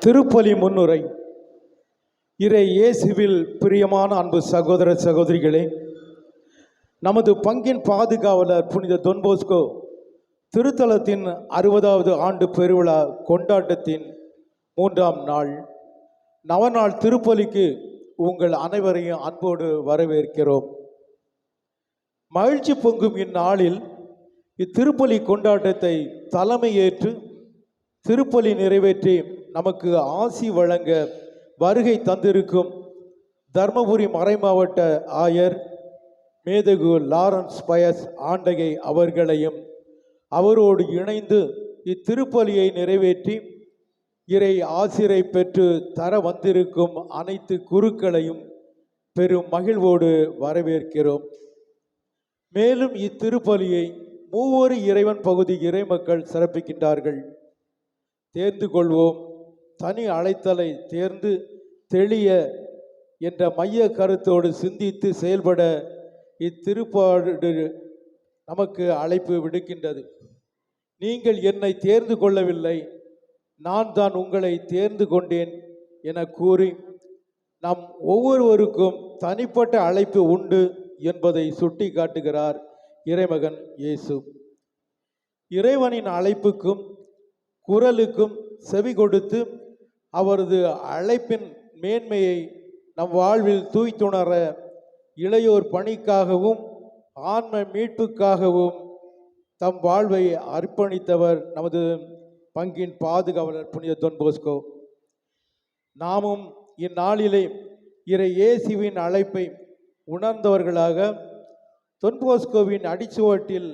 திருப்பலி முன்னுரை. இறை இயேசுவில் பிரியமான அன்பு சகோதர சகோதரிகளே, நமது பங்கின் பாதுகாவலர் புனித தொன் போஸ்கோ திருத்தலத்தின் 60வது ஆண்டு பெருவிழா கொண்டாட்டத்தின் 3ஆம் நாள் நவநாள் திருப்பலிக்கு உங்கள் அனைவரையும் அன்போடு வரவேற்கிறோம். மகிழ்ச்சி பொங்கும் இந்நாளில் இத்திருப்பலி கொண்டாட்டத்தை தலைமையேற்று திருப்பலி நிறைவேற்றி நமக்கு ஆசி வழங்க வருகை தந்திருக்கும் தர்மபுரி மறைமாவட்ட ஆயர் மேதகு லாரன்ஸ் பயஸ் ஆண்டகை அவர்களையும் அவரோடு இணைந்து இத்திருப்பலியை நிறைவேற்றி இறை ஆசிரை பெற்று தர வந்திருக்கும் அனைத்து குருக்களையும் பெரும் மகிழ்வோடு வரவேற்கிறோம். மேலும் இத்திருப்பலியை மூவொரு இறைவன் பகுதி இறைமக்கள் சிறப்பிக்கின்றார்கள். தேர்ந்து கொள்வோம், தனி அழைத்தலை தேர்ந்து தெளிய என்ற மைய கருத்தோடு சிந்தித்து செயல்பட இத்திருப்பாடு நமக்கு அழைப்பு விடுக்கின்றது. நீங்கள் என்னை தேர்ந்து கொள்ளவில்லை, நான் தான் உங்களை தேர்ந்து கொண்டேன் என கூறி நம் ஒவ்வொருவருக்கும் தனிப்பட்ட அழைப்பு உண்டு என்பதை சுட்டி காட்டுகிறார் இறைமகன் இயேசு. இறைவனின் அழைப்புக்கும் குரலுக்கும் செவி கொடுத்து அவரது அழைப்பின் மேன்மையை நம் வாழ்வில் தூய்த்துணர இளையோர் பணிக்காகவும் ஆன்ம மீட்புக்காகவும் தம் வாழ்வை அர்ப்பணித்தவர் நமது பங்கின் பாதுகாவலர் புனித தொன் போஸ்கோ. நாமும் இந்நாளிலே இறை இயேசுவின் அழைப்பை உணர்ந்தவர்களாக தொன் போஸ்கோவின் அடிச்சுவட்டில்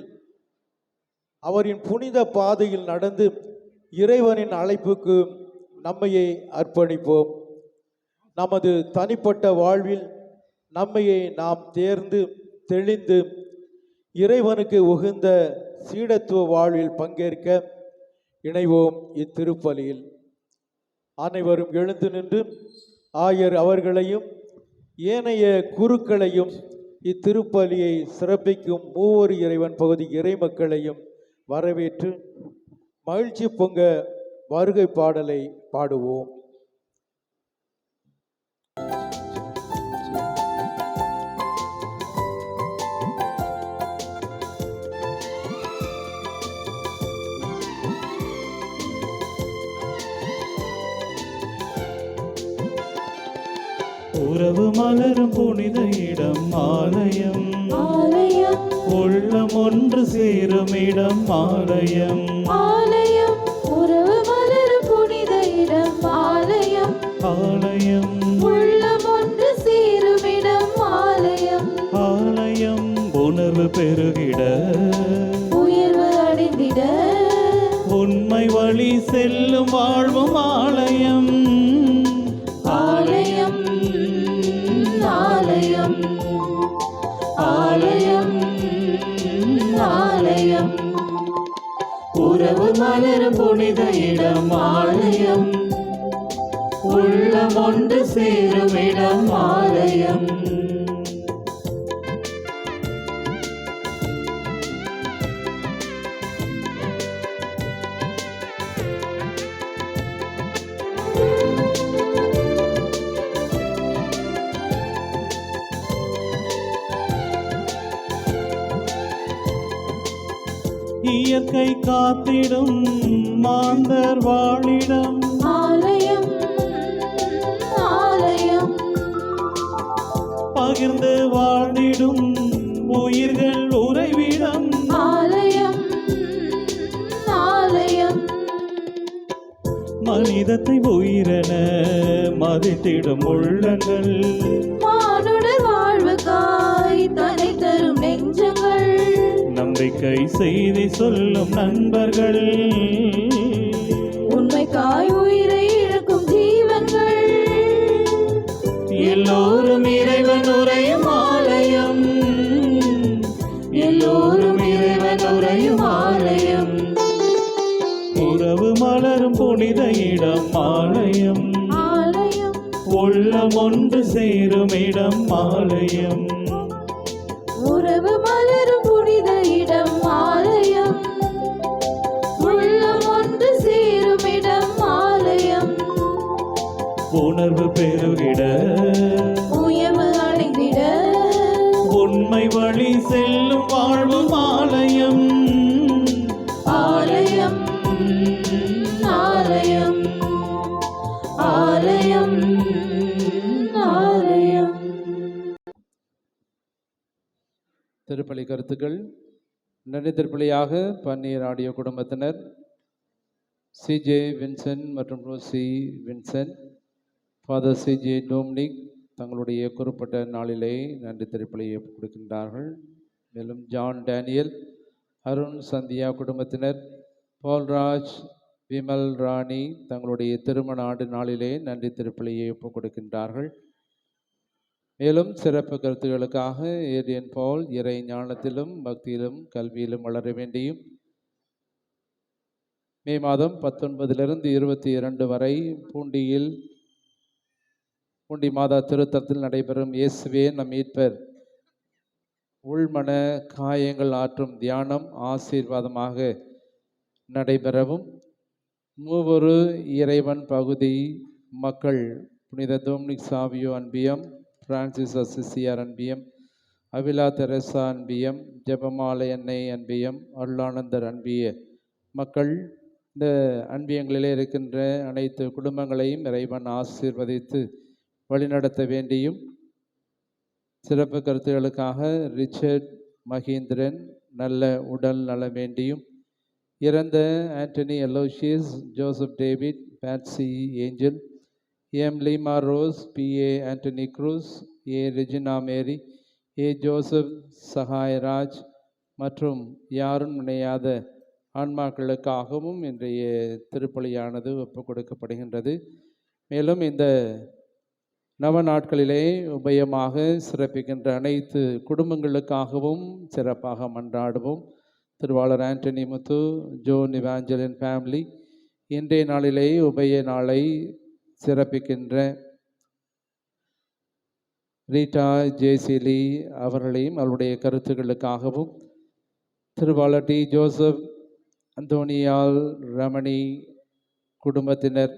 அவரின் புனித பாதையில் நடந்து இறைவனின் அழைப்புக்கு நம்மையை அர்ப்பணிப்போம். நமது தனிப்பட்ட வாழ்வில் நம்மையை நாம் தேர்ந்து தெளிந்து இறைவனுக்கு உகந்த சீடத்துவ வாழ்வில் பங்கேற்க இணைவோம் இத்திருப்பலியில். அனைவரும் எழுந்து நின்று ஆயர் அவர்களையும் ஏனைய குருக்களையும் இத்திருப்பலியை சிறப்பிக்கும் மூவொரு இறைவன் பகுதி இறைமக்களையும் வரவேற்று மகிழ்ச்சி பொங்க வருகை பாடலை பாடுவோம். உறவு மலரும் புனித இடம் ஆலயம், உள்ளம் ஒன்று சேரும் இடம் ஆலயம். உறவு மலரும் புனித இடம் ஆலயம், ஆலயம் உள்ளம் ஒன்று சேரும் இடம் ஆலயம். ஆலயம் உணர்வு பெருகிட உயர்வு அடைந்திட உண்மை வழி செல்லும் வாழ்வும் ஆலயம். ஆலயம் ஆலயம் ஆலயம் ஆலயம். உறவு மலரும் புனித இடம் ஆலயம், உள்ளம் ஒன்று சேரும் இடம் ஆலயம். இயற்கை காத்திடும் மாந்தர் வாழிடம் ஆலயம் ஆலயம். பகிர்ந்து வாழ்ந்திடும் உயிர்கள் உறைவிடம் ஆலயம் ஆலயம். மனிதத்தை உயிரென மதித்திடும் உள்ளங்கள் மானுடர் வாழ்வுக்காய் தனை தரும் நெஞ்சங்கள் நம்பிக்கை செய்தி சொல்லும் நண்பர்கள் உண்மைக்காய் உயிரை இழக்கும் ஜீவன்கள் எல்லோரும் இறைவன் உரையும் ஆலயம், எல்லோரும் இறைவன் உரையும் ஆலயம். உறவு மலரும் புனித இடம் ஆலயம், ஆலயம் உள்ளம் ஒன்று சேரும் இடம் ஆலயம். உறவு மலரும் புனித இடம் ஆலயம், உள்ளம் ஒன்று சேரும் இடம் ஆலயம். திருப்பலி கருத்துக்கள். நன்றி திருப்பலியாக பன்னீர் ஆடியோ குடும்பத்தினர் சிஜே வின்சென்ட் மற்றும் Rosie Vincent, father CJ Dominic தங்களுடைய குறிப்பிட்ட நாளிலே நன்றி திருப்பலியை கொடுக்கின்றார்கள். மேலும் ஜான் டேனியல், அருண் சந்தியா குடும்பத்தினர், பால்ராஜ், விமல், ராணி தங்களுடைய திருமண ஆண்டு நாளிலே நன்றி திருப்பலியை ஒப்புக் கொடுக்கின்றார்கள். மேலும் சிறப்பு கருத்துக்களுக்காக ஏரியன் பால் இறை ஞானத்திலும் பக்தியிலும் கல்வியிலும் வளர வேண்டியும், மே மாதம் 19 22 வரை பூண்டி மாதா திருத்தலத்தில் நடைபெறும் இயேசுவே நம் மீட்பர் உள்மன காயங்கள் ஆற்றும் தியானம் ஆசீர்வாதமாக நடைபெறவும், மூவொரு இறைவன் பகுதி மக்கள் புனித டொமினிக் சாவியோ அன்பியம், பிரான்சிஸ் அசிசியார் அன்பியம், அவிலா தெரசா அன்பியம், ஜெபமாலை அன்னை அன்பியம், அருளானந்தர் அன்பிய மக்கள் இந்த அன்பியங்களிலே இருக்கின்ற அனைத்து குடும்பங்களையும் இறைவன் ஆசீர்வதித்து வழிநடத்த வேண்டியும், சிறப்பு கருத்துகளுக்காக ரிச்சர்ட் மகேந்திரன் நல்ல உடல் நல வேண்டியும், இறந்த Antony Aloysius, Joseph David, Patsy Angel, M Leema Rose, P A. Antony Cruz, A. Regina Mary, A. Joseph Sagayaraj மற்றும் யாரும் நினையாத ஆன்மாக்களுக்காகவும் இன்றைய திருப்பலியானது ஒப்புக் கொடுக்கப்படுகின்றது. மேலும் இந்த நவ நாட்களிலே உபயமாக சிறப்பிக்கின்ற அனைத்து குடும்பங்களுக்காகவும் சிறப்பாக மன்றாடுவோம். திருவாளர் ஆண்டனி முத்து, ஜோன் இவாஞ்சலின் ஃபேமிலி, இன்றைய நாளிலே உபய நாளை சிறப்பிக்கின்ற ரீட்டா ஜேசிலி அவர்களையும் அவருடைய கருத்துக்களுக்காகவும், திருவாளர் டி ஜோசப், அந்தோனியால், ரமணி குடும்பத்தினர்,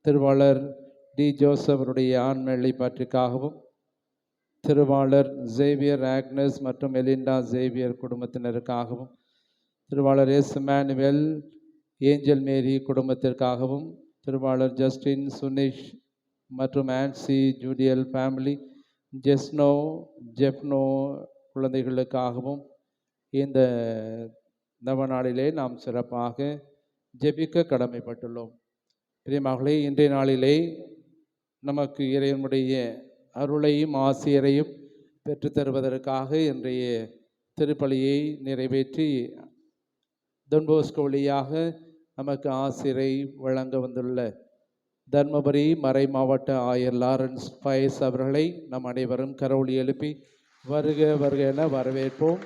திருவாளர் டி ஜோசப் அவருடைய ஆண்மையை பற்றிக்காகவும், திருவாளர் ஜேவியர் ஆக்னஸ் மற்றும் எலிண்டா ஜேவியர் குடும்பத்தினருக்காகவும், திருவாளர் எஸ் இமானுவேல், ஏஞ்சல் மேரி குடும்பத்திற்காகவும், திருவாளர் ஜஸ்டின், சுனிஷ் மற்றும் ஆன்சி ஜூடியல் ஃபேமிலி, ஜெப்னோ குழந்தைகளுக்காகவும் இந்த நவநாளிலே நாம் சிறப்பாக ஜெபிக்க கடமைப்பட்டுள்ளோம். பிரியமானவர்களே, இன்றைய நாளிலே நமக்கு இறைவனுடைய அருளையும் ஆசிரியரையும் பெற்றுத்தருவதற்காக இன்றைய திருப்பலியை நிறைவேற்றி டொன்போஸ்கோ வழியாக நமக்கு ஆசிரியை வழங்க வந்துள்ள தர்மபுரி மறை மாவட்ட ஆயர் லாரன்ஸ் பயஸ் அவர்களை நம் அனைவரும் கரவொலி எழுப்பி வருக வருக என வரவேற்போம்.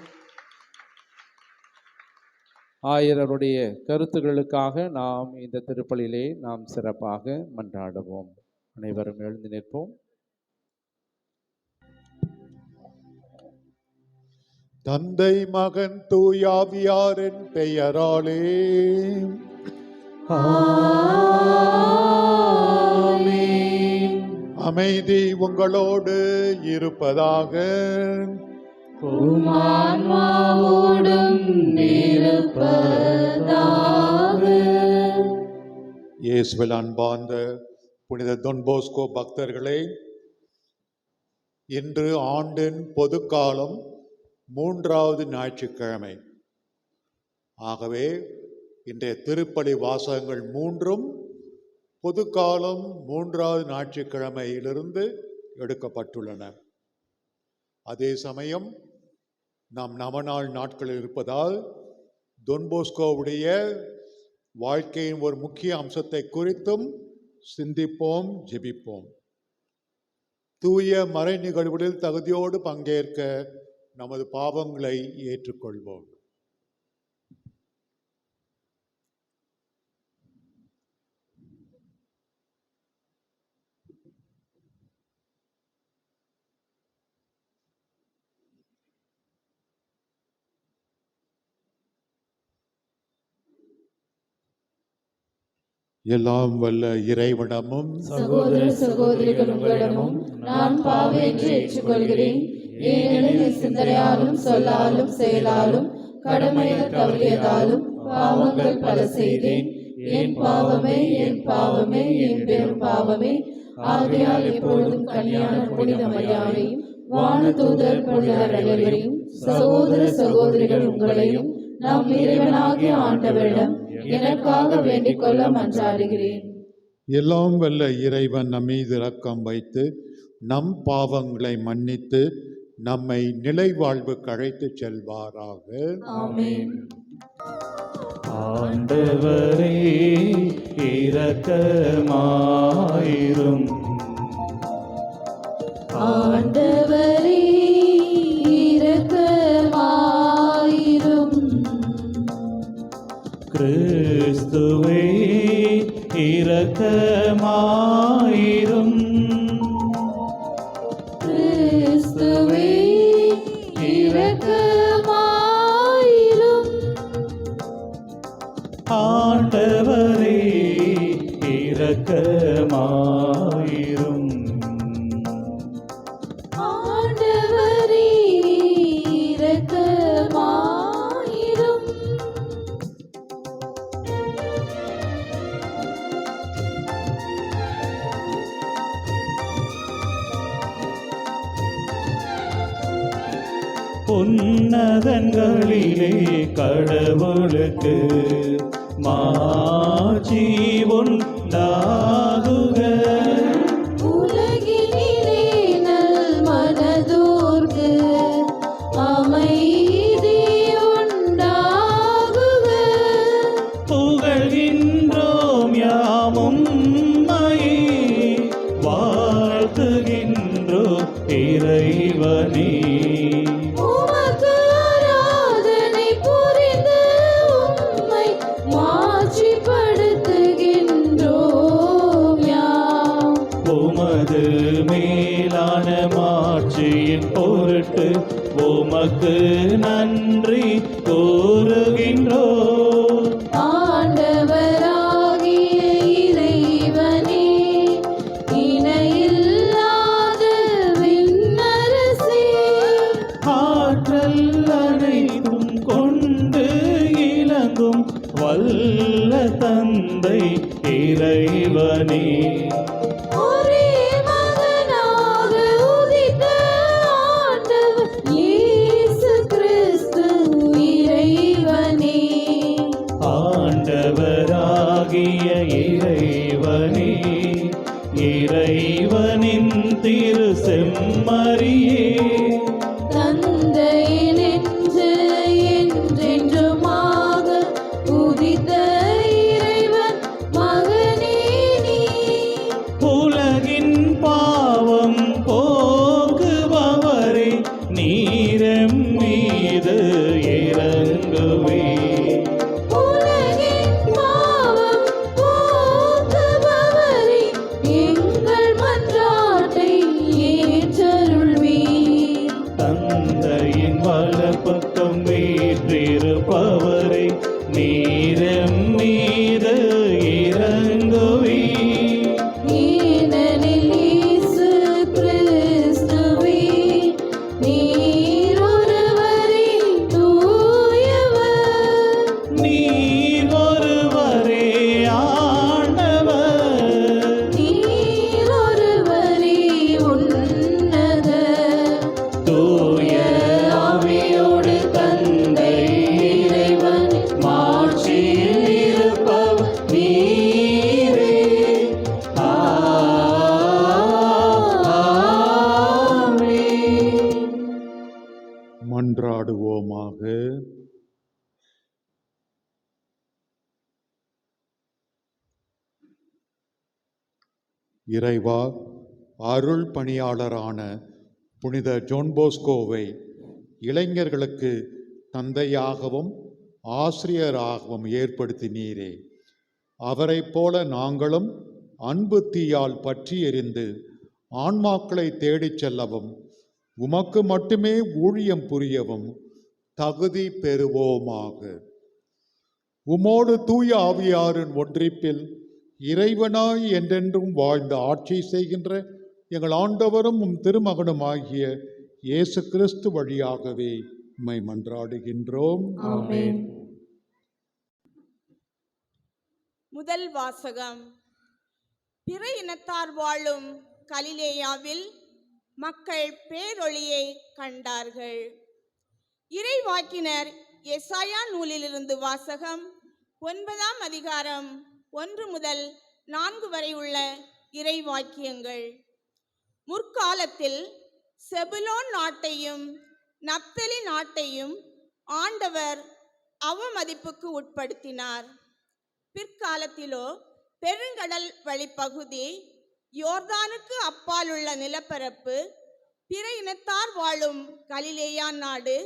ஆயரருடைய கருத்துக்களுக்காக நாம் இந்த திருப்பலியிலே நாம் சிறப்பாக மன்றாடுவோம். அனைவரும் எழுந்து நிற்போம். தந்தை, மகன், தூயாவியாரின் பெயராலே ஆமென். அமைதி உங்களோடு இருப்பதாக. உம் ஆன்மாவோடும் இருப்பதாக. இயேசுவில் அன்பார்ந்த புனித டொன்போஸ்கோ பக்தர்களே, இன்று ஆண்டின் பொதுக்காலம் 3வது ஞாயிற்றுக்கிழமை. ஆகவே இன்றைய திருப்பலி வாசகங்கள் 3ம் பொதுக்காலம் 3வது ஞாயிற்றுக்கிழமையிலிருந்து எடுக்கப்பட்டுள்ளன. அதே சமயம் நாம் நவநாள் நாட்களில் இருப்பதால் டொன்போஸ்கோவுடைய வாழ்க்கையின் ஒரு முக்கிய அம்சத்தை குறித்தும் சிந்திப்போம், ஜெபிப்போம். தூய மறை நிகழ்வுகளில் தகுதியோடு பங்கேற்க நமது பாவங்களை ஏற்றுக்கொள்வோம். எல்லாம் வல்ல இறைவனமும் சகோதர சகோதரிகள் உங்களிடமும் நான் பாவி என்று ஏற்றுக்கொள்கிறேன். ஏனெனில் சிந்தனையாலும் சொல்லாலும் செயலாலும் கடமையில் தவறியதாலும் பாவங்கள் பல செய்தேன். என் பாவமே, என் பாவமே, என் பெரும் பாவமே. ஆகையால் எப்பொழுதும் கல்யாண புனித மரியாதையும் வானதூதர் புனிதர் அனைவரையும் சகோதர சகோதரிகள் உங்களையும் நம் இறைவனாகிய ஆண்டவரிடம் எனக்காக வேண்டிக் கொள்ள மன்றாடுகிறேன். எல்லாம் வல்ல இறைவன் நம் மீது இரக்கம் வைத்து நம் பாவங்களை மன்னித்து நம்மை நிலை வாழ்வுக்கு அழைத்துச் செல்வாராக. ஆமென். ஆண்டவரே இரக்கமாயிரும். ஆண்டவரே இரக்கமாயிரும். கிறிஸ்துவே இரக்கமாயிரும். கிறிஸ்துவே இரக்கமாயிரும். ஆண்டவரே இரக்கமாயிரும். ஆண்டவரே இரக்கமாயிரும். உன்னதங்களிலே கடவுளுக்கு மாட்சி உண்டாகுக. உலகினிலே நல் மனதோர்க்கு அமைதி உண்டாகுக. புகழ்கின்றோம் யாமும் உம்மையே, வாழ்த்துகின்றோம் இறைவனே. உமக்கு ஆராதனை புரிந்து உம்மை மாட்சிப்படுத்துகின்றோம் யாம். உமது மேலான மாட்சியின் பொருட்டு உமக்கு நன்றி கூறுகின்றோம். ஆண்டவராகிய இறைவனே, இணையில்லாத விண்ணரசே, ஆற்றல் அனைத்தும் கொண்டு இலங்கும் வல்ல தந்தை இறைவனே. ஒரே மகனாக உதித்த ஆண்டவர் இயேசு கிறிஸ்து இறைவனே. ஆண்டவராகிய இறைவனே, இறைவனின் திரு செம்மறியே, தந்தையின் என்று என்றென்றுமாக உதித்த இறைவன் மகனே நீ. உலகின் பாவம் போக்குபவரே, நீரம் மீது இறங்குவே. உலகின் பாவம் போக்குபவரே, எங்கள் மன்றாட்டை ஏற்றருள்வீர். தந்தையின் வலப்பக்கம் வீற்றிருப்பவரை, நீரம் மீது இறங்குவே. ஏனெனில் இயேசு கிறிஸ்துவே, நீர் ஒருவரே தூயவர். நீர் ஒருவரே ஆண்டவர். நீர் ஒருவரே உன்னதர். தூய ஆவியோடு தந்தை இறைவன் மாட்சியில் இருப்பவர் நீரே. ஆமென். மன்றாடுவோமாக. இறைவா, அருள் பணியாளரான புனித ஜோன் போஸ்கோவை இளைஞர்களுக்கு தந்தையாகவும் ஆசிரியராகவும் ஏற்படுத்தினீரே. அவரைப் போல நாங்களும் அன்பு தீயால் பற்றி எரிந்து ஆன்மாக்களை தேடிச் செல்லவும் உமக்கு மட்டுமே ஊழியம் புரியவும் தகுதி பெறுவோமாக. உமோடு தூய ஆவியாரின் ஒன்றிப்பில் இறைவனாய் என்றென்றும் வாழ்ந்து ஆட்சி செய்கின்ற எங்கள் ஆண்டவரும் உம் திருமகனுமாகிய இயேசு கிறிஸ்து வழியாகவே உம்மை மன்றாடுகின்றோம். ஆமென். முதல் வாசகம். பிற இனத்தார் வாழும் கலிலேயாவில் மக்கள் பேரொளியை கண்டார்கள். இறைவாக்கினர் எசாயா நூலிலிருந்து வாசகம். 9ஆம் அதிகாரம் 1 முதல் 4 வரை உள்ள இறைவாக்கியங்கள். முற்காலத்தில் செபுலோன் நாட்டையும் நப்தலி நாட்டையும் ஆண்டவர் அவமதிப்புக்கு உட்படுத்தினார். பிற்காலத்திலோ பெருங்கடல் வழிப்பகுதி, யோர்தானுக்கு அப்பாலுள்ள நிலப்பரப்பு, பிற இனத்தார் வாழும் கலிலேயா நாடு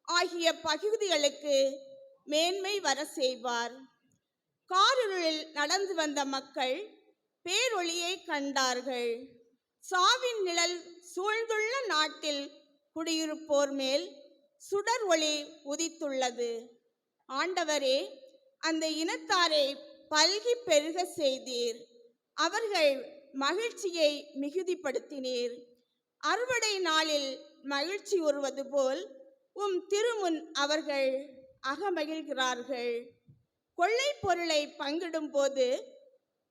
ஆகிய பகுதிகளுக்கு மேன்மை வர செய்வார். காரிருளில் நடந்து வந்த மக்கள் பேரொளியை கண்டார்கள். சாவின் நிழல் சூழ்ந்துள்ள நாட்டில் குடியிருப்போர் மேல் சுடர் ஒளி உதித்துள்ளது. ஆண்டவரே, அந்த இனத்தாரை பல்கி பெருக செய்தீர். அவர்கள் மகிழ்ச்சியை மிகுதிப்படுத்தினீர். அறுவடை நாளில் மகிழ்ச்சி உறுவது போல் உம் திருமுன் அவர்கள் அகமகிழ்கிறார்கள். கொள்ளை பொருளை பங்கிடும் போது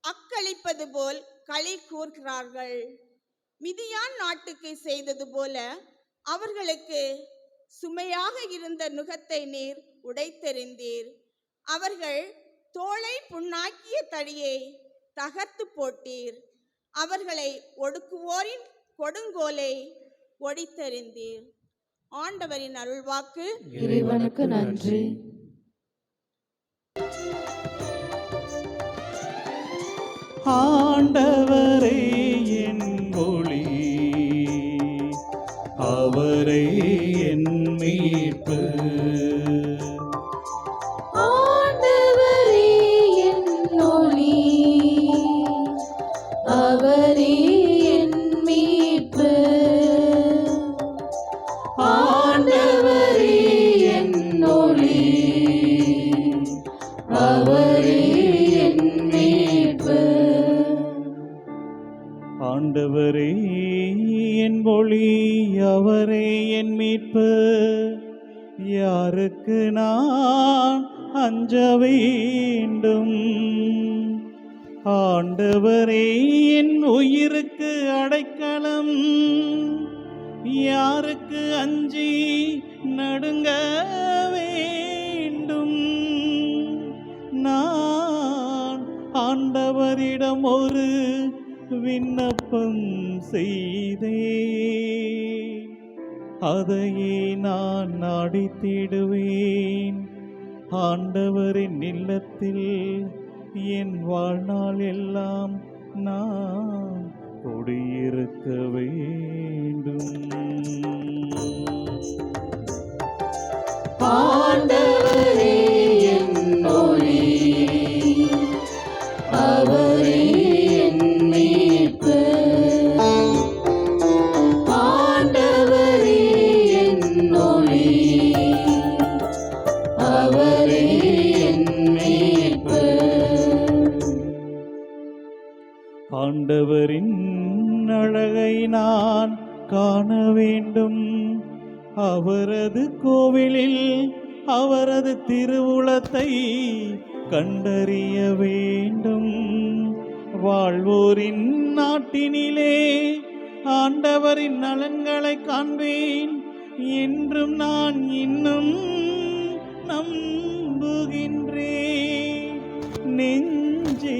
அக்களிப்பது போல் களி கூர்கிறார்கள். மிதியான் நாட்டுக்கு செய்தது போல அவர்களுக்கு சுமையாக இருந்த நுகத்தை நீர் உடைத்தெறிந்தீர். அவர்கள் தோளை புண்ணாக்கிய தடியை தகர்த்து போட்டீர். அவர்களை ஒடுக்குவோரின் கொடுங்கோலை ஒடித்தெறிந்தீர். ஆண்டவரின் அருள்வாக்கு. இறைவனுக்கு நன்றி. ஆண்டவரே என் ஒளி, அவரே என் மீட்பு. ஆண்டவரே என் ஒளி, அவரே என் மீட்பு. ஆண்டவரே என் ஒளி, அவரே என் மீட்பு. ஆண்டவரே என் ஒளி, அவரே என் மீட்பு. யாருக்கு நான் அஞ்ச வேண்டும்? ஆண்டவரே என் உயிருக்கு அடைக்கலம். யாருக்கு அஞ்சி நடுங்க வேண்டும்? நான் ஆண்டவரிடம் ஒரு விண்ணப்பம் செய்தேன், அதையே நான் நாடித்திடுவேன். ஆண்டவரின் இல்லத்தில் என் வாழ்நாள் எல்லாம் நான் குடியிருக்க வேண்டும். ஆண்டவரே என் ஒளி, அவரே என் மீட்பு. ஆண்டவரே என் ஒளி, அவரே என் மீட்பு. ஆண்டவரின் அழகை நான் காண வேண்டும். அவரது கோவிலில் அவரது திருவுளத்தை கண்டறிய வேண்டும். வாழ்வோரின் நாட்டினிலே ஆண்டவரின் நலன்களை காண்பேன் என்றும் நான் இன்னும் நம்புகின்றேன். நெஞ்சே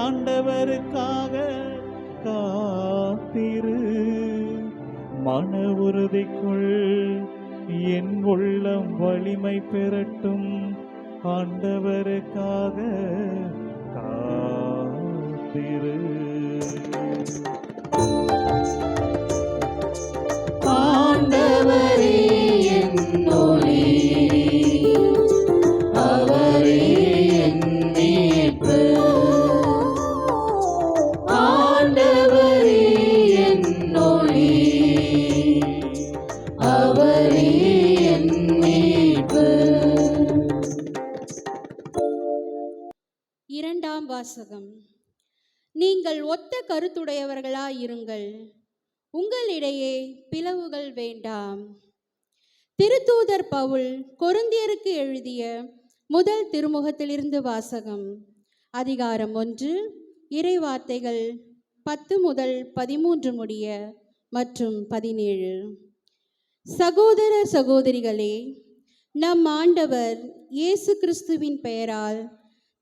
ஆண்டவருக்காக காத்திரு, மன உறுதிக்குள் என் உள்ளம் வலிமை பெறட்டும். ஆண்டவருக்காக காத்திரு. ஆண்டவரே என் ஒளி, அவரே என் மீட்பு. ஆண்டவரே என் ஒளி, அவரே என் மீட்பு. இரண்டாம் வாசகம். நீங்கள் ஒத்த கருத்துடையவர்களாயிருங்கள், உங்களிடையே பிளவுகள் வேண்டாம். திருத்தூதர் பவுல் கொரிந்தியருக்கு எழுதிய முதல் திருமுகத்திலிருந்து வாசகம். அதிகாரம் 1, இறைவார்த்தைகள் 10 முதல் 13 முடிய மற்றும் 17. சகோதர சகோதரிகளே, நம் ஆண்டவர் இயேசு கிறிஸ்துவின் பெயரால்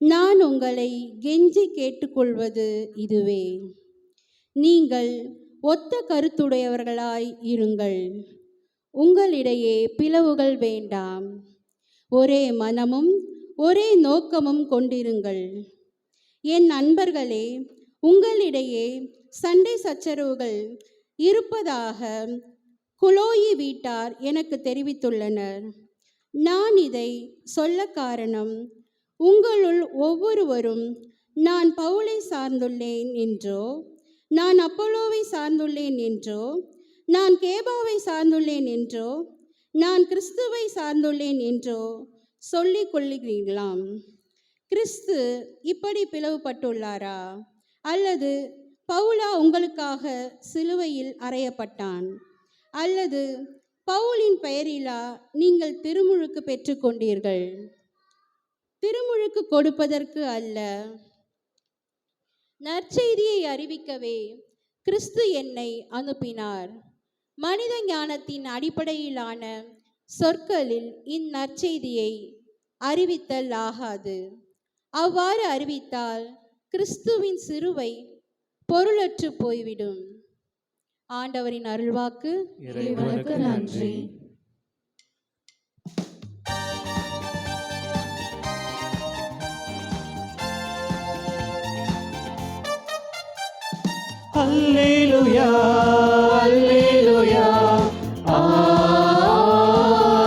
நான் உங்களை கெஞ்சி கேட்டுக்கொள்வது இதுவே. நீங்கள் ஒத்த கருத்துடையவர்களாய் இருங்கள். உங்களிடையே பிளவுகள் வேண்டாம். ஒரே மனமும் ஒரே நோக்கமும் கொண்டிருங்கள். என் நண்பர்களே, உங்களிடையே சண்டை சச்சரவுகள் இருப்பதாக குலோயி வீட்டார் எனக்கு தெரிவித்துள்ளனர். நான் இதை சொல்ல காரணம், உங்களுள் ஒவ்வொருவரும் நான் பவுலை சார்ந்துள்ளேன் என்றோ, நான் அப்போலோவை சார்ந்துள்ளேன் என்றோ, நான் கேபாவை சார்ந்துள்ளேன் என்றோ, நான் கிறிஸ்துவை சார்ந்துள்ளேன் என்றோ சொல்லிக் கொள்ளுகிறீர்களாம். கிறிஸ்து இப்படி பிளவுபட்டுள்ளாரா? அல்லது பவுலா உங்களுக்காக சிலுவையில் அறையப்பட்டான்? அல்லது பவுலின் பெயரிலா நீங்கள் திருமுழுக்கு பெற்றுக்கொண்டீர்கள்? திருமுழுக்கு கொடுப்பதற்கு அல்ல, நற்செய்தியை அறிவிக்கவே கிறிஸ்து என்னை அனுப்பினார். மனித ஞானத்தின் அடிப்படையிலான சொற்களில் இந்நற்செய்தியை அறிவித்தல் ஆகாது. அவ்வாறு அறிவித்தால் கிறிஸ்துவின் சிலுவை பொருளற்று போய்விடும். ஆண்டவரின் அருள்வாக்கு. இறைவனுக்கு நன்றி. அல்லேலூயா, அல்லேலூயா,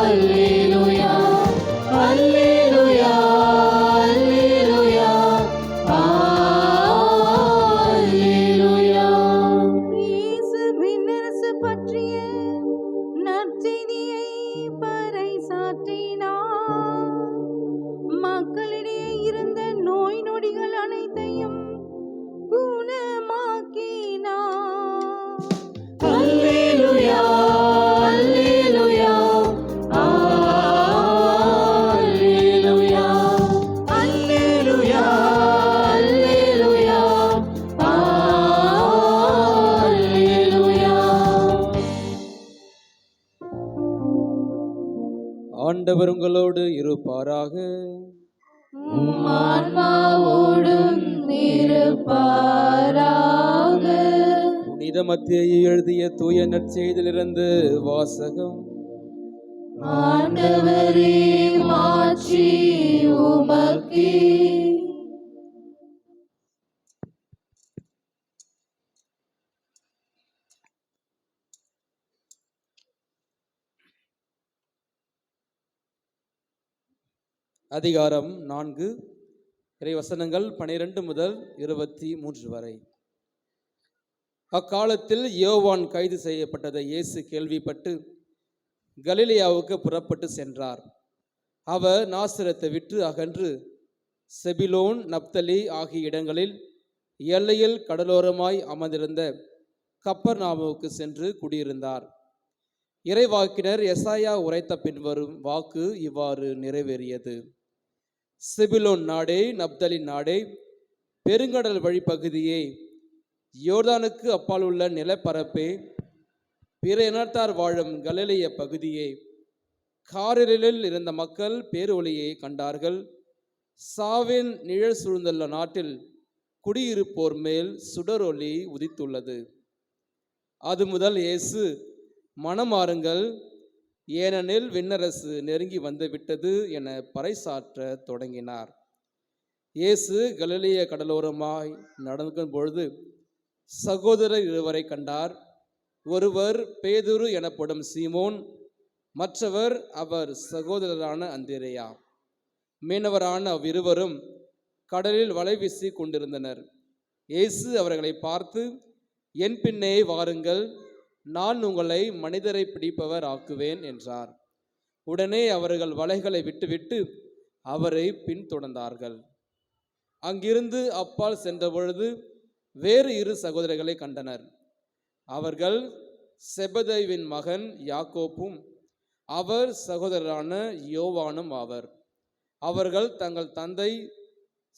அல்லேலூயா, அல்லேலூயா, அல்லேலூயா, அல்லேலூயா. இயேசுவின் அரசு பற்றிய நற்செய்தியை பறைசாற்றினார். மக்களிடையே இருந்த நோய் நொடிகள் அனைத்தையும் குணமாக்கினார். அல்லேலூயா, அல்லேலூயா, அல்லேலூயா, அல்லேலூயா, அல்லேலூயா, அல்லேலூயா. ஆண்டவர் உங்களோடு இருப்பாராக. உம் ஆன்மாவோடும் இருப்பாராக. புனித மத்தேயு எழுதிய தூய நற்செய்தியிலிருந்து வாசகம். ஆண்டவரே, மாட்சி உமக்கே. அதிகாரம் 4, இறைவசனங்கள் 12 முதல் 23 வரை. அக்காலத்தில் யோவான் கைது செய்யப்பட்டதை இயேசு கேள்விப்பட்டு கலிலேயாவுக்கு புறப்பட்டு சென்றார். அவர் நாசரத்தை விட்டு அகன்று செபிலோன், நப்தலி ஆகிய இடங்களில் எல்லையில் கடலோரமாய் அமர்ந்திருந்த கப்பர்நாவுக்கு சென்று குடியிருந்தார். இறைவாக்கினர் எசாயா உரைத்த பின்வரும் வாக்கு இவ்வாறு நிறைவேறியது. செபிலோன் நாடே, நப்தலி நாடே, பெருங்கடல் வழிப்பகுதியே, யோர்தானுக்கு அப்பால் உள்ள நிலப்பரப்பே, பிற இனத்தார் வாழும் கலிலேய பகுதியே, காரிருளில் இருந்த மக்கள் பேரொளியை கண்டார்கள். சாவின் நிழல் சூழ்ந்துள்ள நாட்டில் குடியிருப்போர் மேல் சுடரொளி உதித்துள்ளது. அது முதல் இயேசு, மனமாறுங்கள், ஏனெனில் விண்ணரசு நெருங்கி வந்து விட்டது என பறைசாற்ற தொடங்கினார். இயேசு கலிலேய கடலோரமாய் நடக்கும் பொழுது சகோதரர் இருவரை கண்டார். ஒருவர் பேதுரு எனப்படும் சீமோன், மற்றவர் அவர் சகோதரரான அந்திரேயா. மீனவரான அவ்விருவரும் கடலில் வலை வீசி கொண்டிருந்தனர். இயேசு அவர்களை பார்த்து, என் பின்னே வாருங்கள், நான் உங்களை மனிதரை பிடிப்பவர் ஆக்குவேன் என்றார். உடனே அவர்கள் வலைகளை விட்டுவிட்டு அவரை பின்தொடர்ந்தார்கள். அங்கிருந்து அப்பால் சென்றபொழுது வேறு 2 சகோதரர்களை கண்டனர். அவர்கள் செபதேயுவின் மகன் யாக்கோப்பும் அவர் சகோதரரான யோவானும் ஆவர். அவர்கள் தங்கள் தந்தை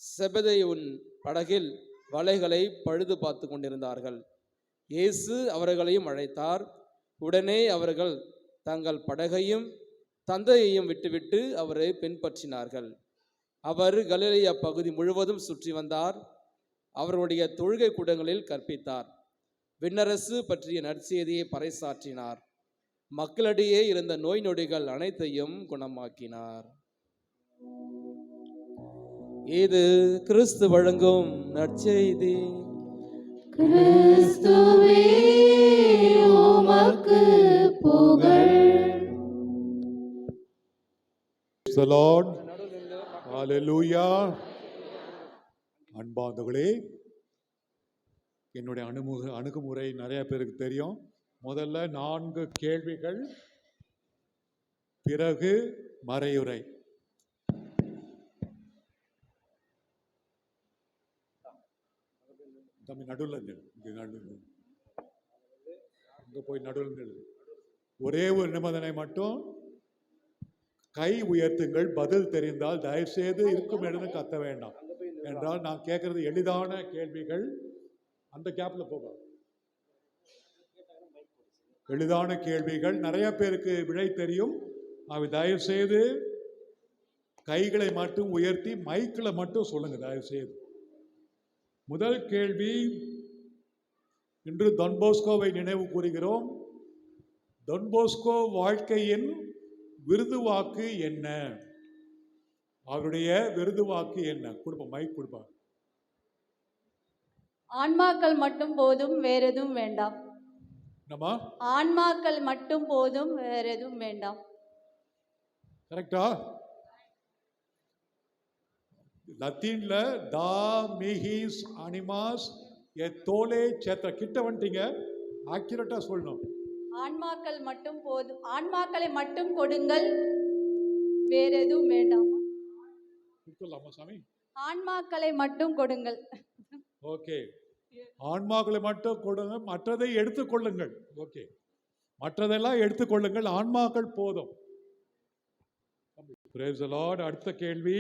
செபதேயுவின் படகில் வலைகளை பழுது பார்த்து கொண்டிருந்தார்கள். இயேசு அவர்களையும் அழைத்தார். உடனே அவர்கள் தங்கள் படகையும் தந்தையையும் விட்டுவிட்டு அவரை பின்பற்றினார்கள். அவர் கலிலேயா பகுதி முழுவதும் சுற்றி வந்தார். அவருடைய தொழுகை கூடங்களில் கற்பித்தார். விண்ணரசு பற்றிய நற்செய்தியை பறைசாற்றினார். மக்களிடையே இருந்த நோய் நொடிகள் அனைத்தையும் குணமாக்கினார். இது கிறிஸ்து வழங்கும் நற்செய்தி. கிறிஸ்துவே உமக்கு புகழ். Praise the Lord. Hallelujah. அன்பார்ந்தவர்களே, என்னுடைய அணுகுமுறை நிறைய பேருக்கு தெரியும். முதல்ல 4 கேள்விகள், பிறகு மறையுரை. தம்பி நடுவில் இங்க போய் நடுவில் ஒரே ஒரு நிபந்தனை மட்டும், கை உயர்த்துங்கள். பதில் தெரிந்தால் தயவுசெய்து இருக்கும் இடத்துல கத்த வேண்டாம். என்றால் நான் கேட்கறது எளிதான கேள்விகள். அந்த கேப்ல போக எளிதான கேள்விகள், நிறைய பேருக்கு விடை தெரியும். அவை தயவு செய்து கைகளை மட்டும் உயர்த்தி மைக்கில் மட்டும் சொல்லுங்க தயவு செய்து. முதல் கேள்வி, இன்று டொன்போஸ்கோவை நினைவு கூறுகிறோம். டொன்போஸ்கோ வாழ்க்கையின் விருது வாக்கு என்ன? அவருடைய விருது வாக்கு என்ன? கொடுப்போம், மைக் கொடுப்பாங்க. ஆன்மாக்கள் மட்டும் போதும், வேற எதுவும் வேண்டாம். என்னம்மா? ஆன்மாக்கள் மட்டும் போதும், வேற எதுவும் வேண்டாம். கரெக்டா? லத்தீன்ல டா மிஹிஸ் அனிமாஸ் எ தோலே சேத்ரா. கிட்ட வந்துட்டீங்க, ஆக்யூரேட்டா சொல்லணும். ஆன்மாக்கள் மட்டும் போதும், ஆன்மாக்களை மட்டும் கொடுங்கள், வேற எதுவும் வேண்டாம். கொடுக்கலாமா சாமி? ஆன்மாக்களை மட்டும் கொடுங்கள். ஓகே, ஆன்மாக்களை மட்டும் கொடுங்க, மற்றதை எடுத்துக்கொள்ளுங்கள். ஓகே, மற்றதெல்லாம் எடுத்துக்கொள்ளுங்கள், ஆன்மாக்கள் போதும். Praise the Lord. அடுத்த கேள்வி,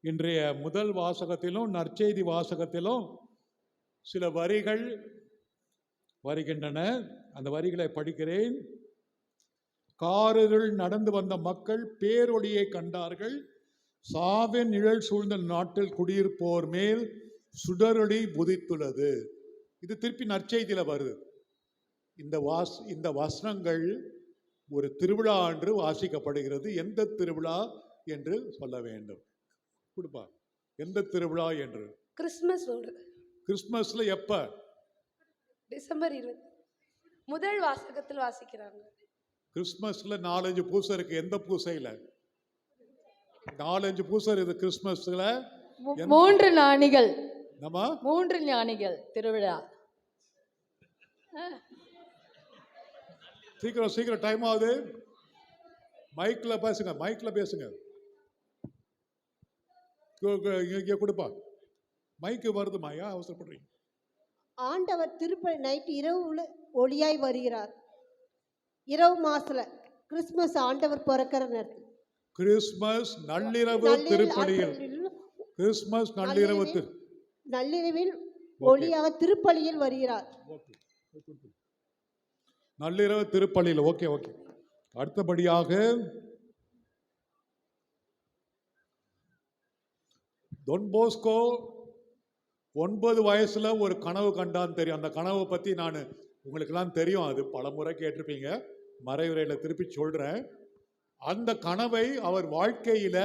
இன்றைய முதல் வாசகத்திலும் நற்செய்தி வாசகத்திலும் சில வரிகள் வருகின்றன. அந்த வரிகளை படிக்கிறேன். காரிருள் நடந்து வந்த மக்கள் பேரொளியை கண்டார்கள். சாவின் நிழல் சூழ்ந்த நாட்டில் குடியிருப்போர் மேல் சுடரொளி உதித்துள்ளது. இது திருப்பி நற்செய்தியில வருது. இந்த வசனங்கள் ஒரு திருவிழா அன்று வாசிக்கப்படுகிறது. எந்த திருவிழா என்று சொல்ல வேண்டும்? கொடுப்பா, எந்த திருவிழா என்று? கிறிஸ்மஸ்ல எப்ப? டிசம்பர் 20 முதல் வாசகத்தில் வாசிக்கிறாங்க. கிறிஸ்மஸ்ல 4-5 பூசை இருக்கு. எந்த பூசையில? 4-5 பூசை இருக்கு கிறிஸ்மஸ்ல. 3 ஞானிகள். நம்ம 3 ஞானிகள் திருவிழா. சீக்கிரம் டைம் ஆகுது. மைக்ல பேசுங்க, மைக்ல பேசுங்க. இங்க கொடுப்பா, மைக்கு வருது. மாயா, அவசரப்படுறீங்க. ஆண்டவர் திருப்பலி நைட் இரவு ஒளியாய் வருகிறார். இரவு மாசத்துல கிறிஸ்மஸ் ஆண்டவர் பிறக்கிற நேரத்தில் கிறிஸ்மஸ் நள்ளிரவு திருப்பலியில், கிறிஸ்மஸ் நள்ளிரவில் ஒளியாக திருப்பலியில் வருகிறார். நள்ளிரவு திருப்பலியில். ஓகே. அடுத்தபடியாக டொன்போஸ்கோ 9 வயசுல ஒரு கனவு கண்டான்னு தெரியும். அந்த கனவை பத்தி நான் உங்களுக்கெல்லாம் தெரியும், அது பல முறை கேட்டிருப்பீங்க. மறைவுரையில திருப்பி சொல்றேன். அந்த கனவை அவர் வாழ்க்கையில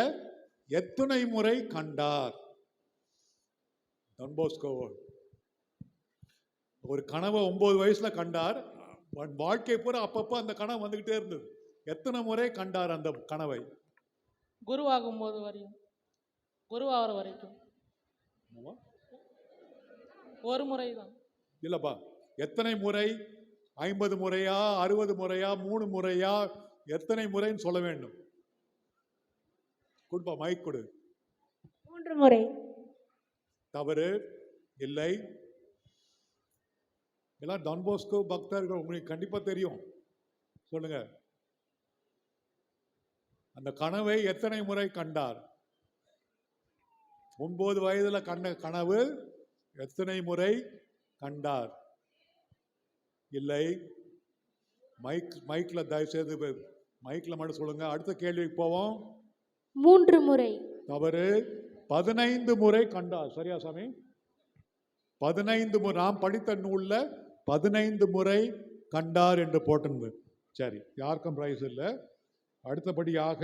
எத்தனை முறை கண்டார்? டொன்போஸ்கோ ஒரு கனவை 9 வயசுல கண்டார். வாழ்க்கை பூரா அப்பப்போ அந்த கனவு வந்துகிட்டே இருந்தது. எத்தனை முறை கண்டார் அந்த கனவை? குருவாகும் போது வரையும், குருவாகிற வரைக்கும் ஒரு முறை தான். இல்லப்பா, எத்தனை முறை? 50 முறையா, 60 முறையா, 3 முறையா, எத்தனை முறைன்னு சொல்ல வேண்டும். கொடுப்பா, மைக் கொடு. 3 முறை. தவறு. இல்லை. எல்லாம் டொன்போஸ்கோ பக்தர்கள், உங்களுக்கு கண்டிப்பா தெரியும். சொல்லுங்க, அந்த கனவை எத்தனை முறை கண்டார்? 9 வயதுல கண்ட கனவு எத்தனை முறை கண்டார்? இல்லை. மைக்கில் தயவுசெய்து மைக்கில் மட்டும் சொல்லுங்க. அடுத்த கேள்விக்கு போவோம். 3 முறை. தவறு. 15 முறை கண்டார். சரியா சாமி? 15 முறை. நாம் படித்த நூல்ல 15 முறை கண்டார் என்று போட்டிருந்தது. சரி, யாருக்கும் பிரைஸ் இல்லை. அடுத்தபடியாக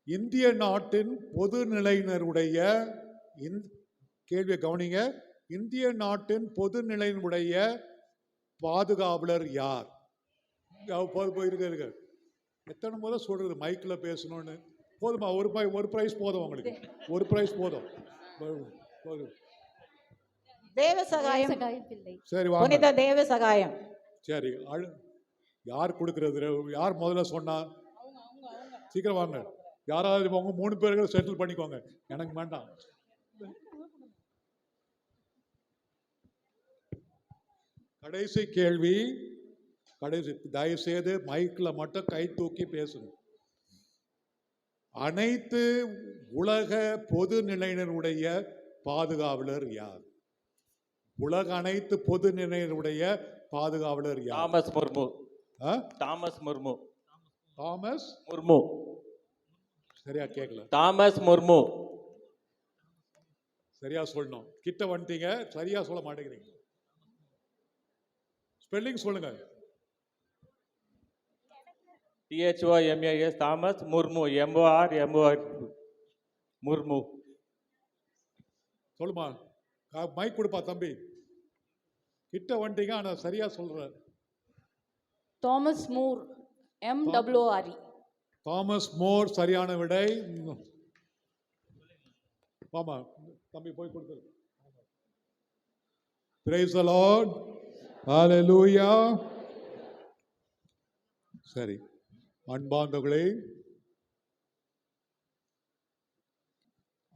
இந்திய நாட்டின் பொதுநிலையினருடைய கேள்வியை கவனிங்க. இந்திய நாட்டின் பொதுநிலையினுடைய பாதுகாவலர் யார்? இருக்க எத்தனை முறை சொல்றது மைக்கில் பேசணும்னு? போதுமா? ஒரு பிரைஸ் போதும் உங்களுக்கு. ஒரு பிரைஸ் போதும். தேவசகாயம். சரி, புனித தேவசகாயம். சரி, யார் கொடுக்கறது? யார் முதல்ல சொன்னா? சீக்கிரம் வாங்க. யாராவது உங்க 3 பேர்கள் செட்டில் பண்ணிக்கோங்க. எனக்கு வேண்டாம். கடைசி கேள்வி. கடைசி. தயவு செய்து மைக்கில் மட்டும் கை தூக்கி பேசணும். அனைத்து உலக பொதுநிலையினருடைய பாதுகாவலர் யார்? உலக அனைத்து பொதுநிலையினருடைய பாதுகாவலர் யார்? Thomas Murmu. Thomas Murmu. Thomas Murmu. சரியா கேட்கல. தாமஸ் முர்மு. சரியா சொல்லணும். கிட்ட வந்துட்டீங்க, சரியா சொல்ல மாட்டேங்கிறீங்க. ஸ்பெல்லிங் சொல்லுங்க. THOMAS Thomas Murmu. MOR Murmu. சொல்லுமா. மைக் கொடுப்பா தம்பி. கிட்ட வந்துட்டீங்க, ஆனா சரியா சொல்ற. Thomas Moore. MWRE. தாமஸ் மோர் சரியான விடை. ஆமா தம்பி, போய் கொடுத்துரு. Praise the Lord. Hallelujah. சரி, அன்பார்ந்தவர்களே,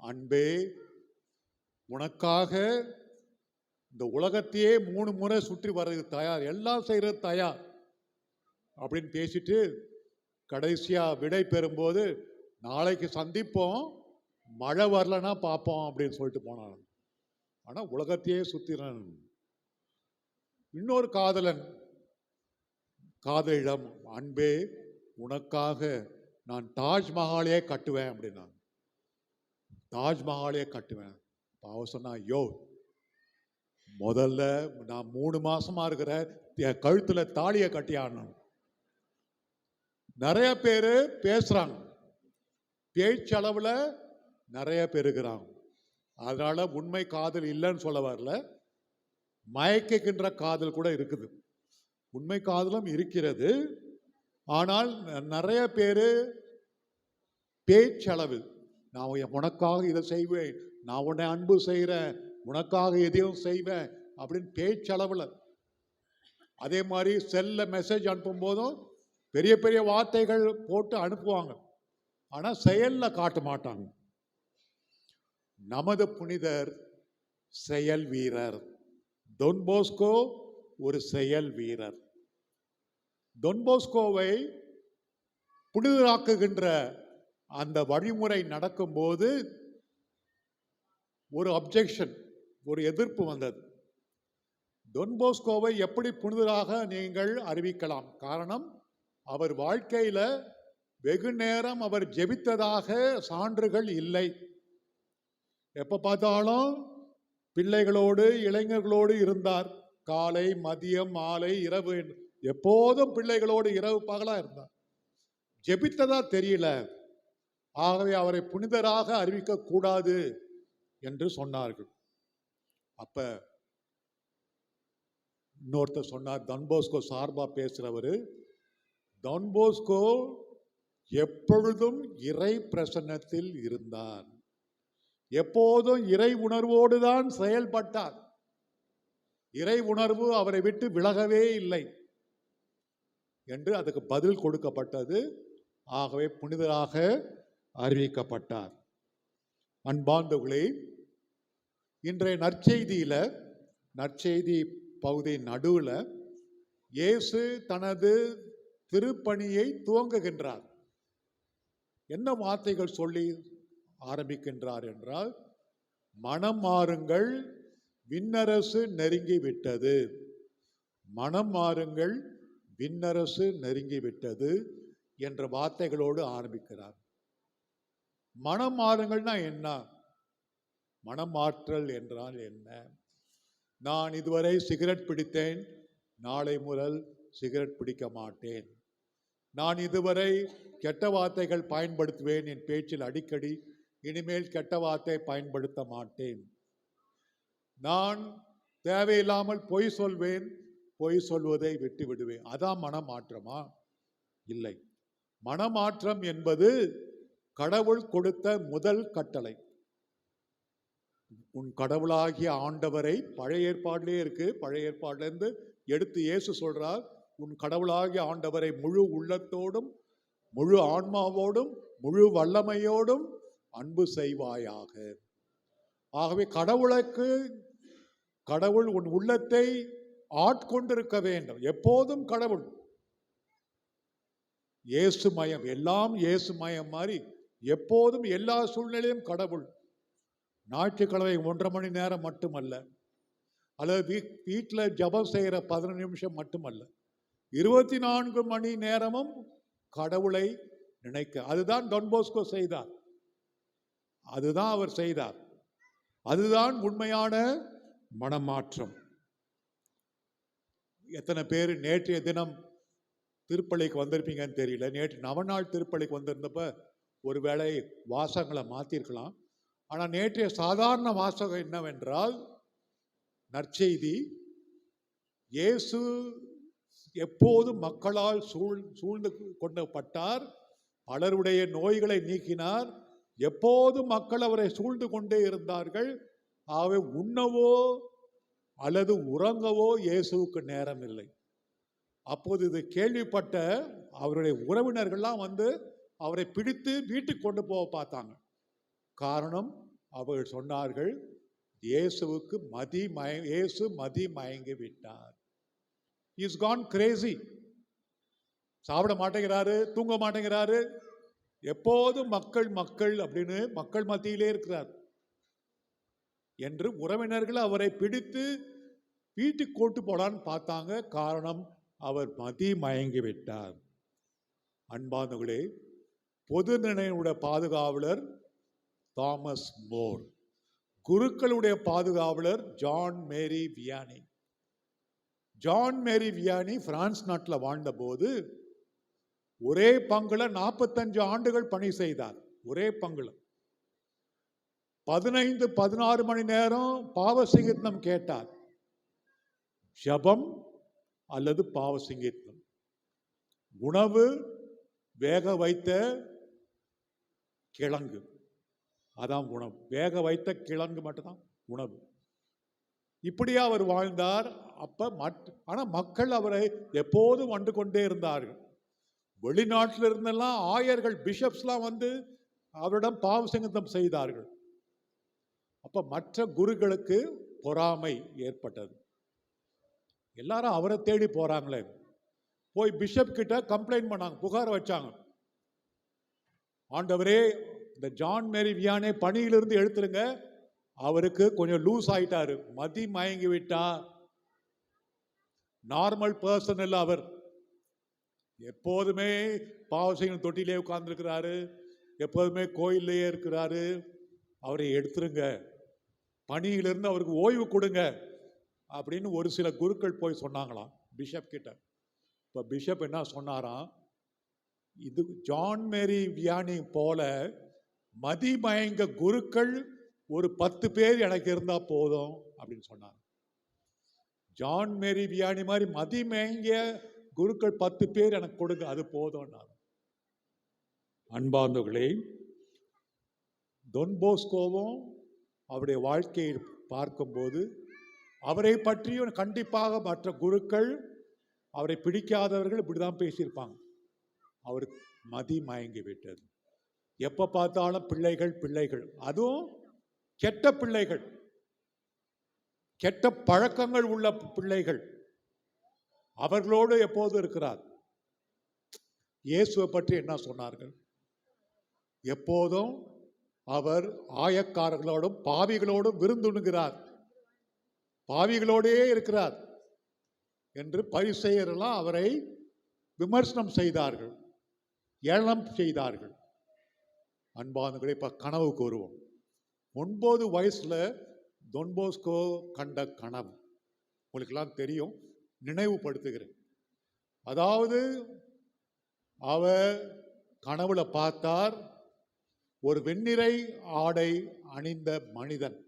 அன்பே உனக்காக இந்த உலகத்தையே 3 முறை சுற்றி வர்றது தயார், எல்லாம் செய்யறது தயார் அப்படின்னு பேசிட்டு கடைசியா விடை பெறும்போது நாளைக்கு சந்திப்போம், மழை வரலன்னா பார்ப்போம் அப்படின்னு சொல்லிட்டு போனான். ஆனா உலகத்தையே சுத்தினான். இன்னொரு காதலிடம், அன்பே உனக்காக நான் தாஜ்மஹாலே கட்டுவேன் அப்படின்னா. தாஜ்மஹாலே கட்டுவேன். அவ சொன்னா, யோ முதல்ல நான் 3 மாசமா இருக்கிற கழுத்துல தாலியை கட்டி ஆடணும். நிறைய பேரு பேசுறாங்க, பேச்சளவுல நிறைய பேர் இருக்கிறாங்க. அதனால உண்மை காதல் இல்லைன்னு சொல்ல வரல, மயக்கின்ற காதல் கூட இருக்குது. உண்மை காதலும் இருக்கிறது. ஆனால் நிறைய பேர் பேச்சளவு, நான் உனக்காக இதை செய்வேன், நான் உன்னை அன்பு செய்கிறேன், உனக்காக எதையும் செய்வேன் அப்படின்னு பேச்சளவில். அதே மாதிரி செல்ல மெசேஜ் அனுப்பும் போதும் பெரிய பெரிய வார்த்தைகள் போட்டு அனுப்புவாங்க, ஆனால் செயலில் காட்ட மாட்டாங்க. நமது புனிதர் செயல் வீரர். டொன் போஸ்கோ ஒரு செயல் வீரர். டொன் போஸ்கோவை புனிதராக்குகின்ற அந்த வழிமுறை நடக்கும்போது ஒரு அப்ஜெக்ஷன், ஒரு எதிர்ப்பு வந்தது. டொன் போஸ்கோவை எப்படி புனிதராக நீங்கள் அறிவிக்கலாம்? காரணம், அவர் வாழ்க்கையில வெகு நேரம் அவர் ஜெபித்ததாக சான்றுகள் இல்லை. எப்ப பார்த்தாலும் பிள்ளைகளோடு இளைஞர்களோடு இருந்தார். காலை, மதியம், மாலை, இரவு, எப்போதும் பிள்ளைகளோடு இரவு பகலா இருந்தார். ஜெபித்ததா தெரியல. ஆகவே அவரை புனிதராக அறிவிக்க கூடாது என்று சொன்னார்கள். அப்ப இன்னொருத்தர் சொன்னார், டான் போஸ்கோ சார்பா பேசுறவரு, டான் போஸ்கோ எப்பொழுதும் இறை பிரசன்னத்தில் இருந்தார், எப்போதும் இறை உணர்வோடு தான் செயல்பட்டார், இறை உணர்வு அவரை விட்டு விலகவே இல்லை என்று அதுக்கு பதில் கொடுக்கப்பட்டது. ஆகவே புனிதராக அறிவிக்கப்பட்டார். அன்பார்ந்தவர்களே, இன்றைய நற்செய்தி பகுதி நடுவில் இயேசு தனது திருப்பணியை துவங்குகின்றார். என்ன வார்த்தைகள் சொல்லி ஆரம்பிக்கின்றார் என்றால், மனம் மாறுங்கள், விண்ணரசு நெருங்கி விட்டது. மனம் மாறுங்கள், விண்ணரசு நெருங்கிவிட்டது என்ற வார்த்தைகளோடு ஆரம்பிக்கிறார். மனம் மாறுங்கள்னா என்ன? மனம் மாற்றல் என்றால் என்ன? நான் இதுவரை சிகரெட் பிடித்தேன், நாளை முதல் சிகரெட் பிடிக்க மாட்டேன். நான் இதுவரை கெட்ட வார்த்தைகள் பயன்படுத்துவேன் என் பேச்சில் அடிக்கடி, இனிமேல் கெட்ட வார்த்தை பயன்படுத்த மாட்டேன். நான் தேவையில்லாமல் பொய் சொல்வேன், பொய் சொல்வதை விட்டு விடுவேன். அதான் மனமாற்றமா? இல்லை. மனமாற்றம் என்பது கடவுள் கொடுத்த முதல் கட்டளை. உன் கடவுளாகிய ஆண்டவரை, பழைய ஏற்பாட்டிலே இருக்கு, பழைய ஏற்பாட்டிலிருந்து எடுத்து இயேசு சொல்றார், உன் கடவுளாகிய ஆண்டவரை முழு உள்ளத்தோடும் முழு ஆன்மாவோடும் முழு வல்லமையோடும் அன்பு செய்வாயாக. ஆகவே கடவுள் உன் உள்ளத்தை ஆட்கொண்டிருக்க வேண்டும். எப்போதும் கடவுள் இயேசு மயம், எல்லாம் இயேசு மயம் மாதிரி எப்போதும் எல்லா சூழ்நிலையும் கடவுள். ஞாயிற்றுக்கிழமை 1.5 மணி நேரம் மட்டுமல்ல, அல்லது வீட்டில் ஜபம் செய்கிற 15 நிமிஷம் மட்டுமல்ல, 24 மணி நேரமும் கடவுளை நினைக்க. அதுதான் டான் போஸ்கோ செய்தார், அதுதான் அவர் செய்தார். அதுதான் உண்மையான மனமாற்றம். எத்தனை பேர் நேற்றைய தினம் திருப்பலிக்கு வந்திருப்பீங்கன்னு தெரியல. நேற்று நவநாள் திருப்பலிக்கு வந்திருந்தப்ப ஒருவேளை வாசகங்களை மாற்றிருக்கலாம். ஆனால் நேற்றைய சாதாரண வாசகம் என்னவென்றால், நற்செய்தி, இயேசு எப்போதும் மக்களால் சூழ்ந்து கொண்டப்பட்டார், பலருடைய நோய்களை நீக்கினார், எப்போதும் மக்கள் அவரை சூழ்ந்து கொண்டே இருந்தார்கள். ஆகவே உண்ணவோ அல்லது உறங்கவோ இயேசுவுக்கு நேரம் இல்லை. அப்போது இது கேள்விப்பட்ட அவருடைய உறவினர்கள்லாம் வந்து அவரை பிடித்து வீட்டுக்கு கொண்டு போக பார்த்தாங்க. காரணம், அவர்கள் சொன்னார்கள், இயேசு மதி மயங்கி விட்டார். Is gone crazy. சாப்பிட மாட்டேங்கிறாரு, தூங்க மாட்டேங்கிறாரு, எப்போதும் மக்கள் அப்படின்னு மக்கள் மத்தியிலே இருக்கிறார் என்று உறவினர்கள் அவரை பிடித்து வீட்டுக்கு கொண்டு போலான்னு பார்த்தாங்க. காரணம், அவர் மதி மயங்கி விட்டார். அன்பானவர்களே, பொது நிலையுடைய பாதுகாவலர் தாமஸ் மோர், குருக்களுடைய பாதுகாவலர் ஜான் மேரி வியானி. ஜான் மேரி வியானி பிரான்ஸ் நாட்டில் வாழ்ந்தபோது ஒரே பங்குல 45 ஆண்டுகள் பணி செய்தார். ஒரே பங்குல 15-16 மணி நேரம் பாவ சங்கீர்த்தனம் கேட்டார். ஜபம் அல்லது பாவ சங்கீர்த்தனம். உணவு வேக வைத்த கிழங்கு, அதான் உணவு. வேக வைத்த கிழங்கு மட்டும்தான் உணவு. இப்படியே அவர் வாழ்ந்தார். ஆனா மக்கள் அவரை எப்போதும் வந்து கொண்டே இருந்தார்கள். வெளிநாட்டில் இருந்தெல்லாம் ஆயர்கள், பிஷப்ஸ்லாம் வந்து அவரிடம் பாவ சங்கீர்த்தனம் செய்தார்கள். அப்ப மற்ற குருக்களுக்கு பொறாமை ஏற்பட்டது. எல்லாரும் அவரை தேடி போறாங்களே, போய் பிஷப் கிட்ட கம்ப்ளைண்ட் பண்ணாங்க, புகார் வச்சாங்க. ஆண்டவரே, இந்த ஜான் மேரி வியானே பணியிலிருந்து எடுத்துருங்க, அவருக்கு கொஞ்சம் லூஸ் ஆயிட்டாரு, மதி மயங்கி விட்டா, நார்மல் பர்சன் இல்ல அவர். எப்போதுமே பாவசைகள் தொட்டிலே உட்கார்ந்துருக்கிறாரு, எப்போதுமே கோயிலேயே இருக்கிறாரு, அவரை எடுத்துருங்க, பணியிலிருந்து அவருக்கு ஓய்வு கொடுங்க அப்படின்னு ஒரு சில குருக்கள் போய் சொன்னாங்களாம் பிஷப் கிட்ட. இப்போ பிஷப் என்ன சொன்னாராம், இது ஜான் மேரி வியானி போல மதிமயங்க குருக்கள் ஒரு 10 பேர் எனக்கு இருந்தா போதும் அப்படின்னு சொன்னார். ஜான் மேரி வியானி மாதிரி மதிமயங்கிய குருக்கள் 10 பேர் எனக்கு கொடுங்க, அது போதும். அன்பார்ந்தவர்களே, டொன் போஸ்கோவும் அவருடைய வாழ்க்கையை பார்க்கும்போது அவரை பற்றியும் கண்டிப்பாக மற்ற குருக்கள், அவரை பிடிக்காதவர்கள் இப்படிதான் பேசியிருப்பாங்க. அவருக்கு மதி மயங்கி விட்டது. எப்ப பார்த்தாலும் பிள்ளைகள், அதுவும் கெட்ட பிள்ளைகள், கெட்ட பழக்கங்கள் உள்ள பிள்ளைகள், அவர்களோடு எப்போது இருக்கிறார். இயேசுவை பற்றி என்ன சொன்னார்கள்? எப்போதும் அவர் ஆயக்காரர்களோடும் பாவிகளோடும் விருந்துண்ணுகிறார், பாவிகளோடே இருக்கிறார். என்று பரிசேயரெல்லாம் அவரை விமர்சனம் செய்தார்கள், ஏளனம் செய்தார்கள். அன்பானவர்களே, இப்ப கனவு கூறுவோம். 9 வயசுல தொன்போஸ்கோ கண்ட கனவு உங்களுக்கெல்லாம் தெரியும், நினைவுபடுத்துகிறேன். அதாவது அவர் கனவுல பார்த்தார், ஒரு வெண்ணிறை ஆடை அணிந்த மனிதன்.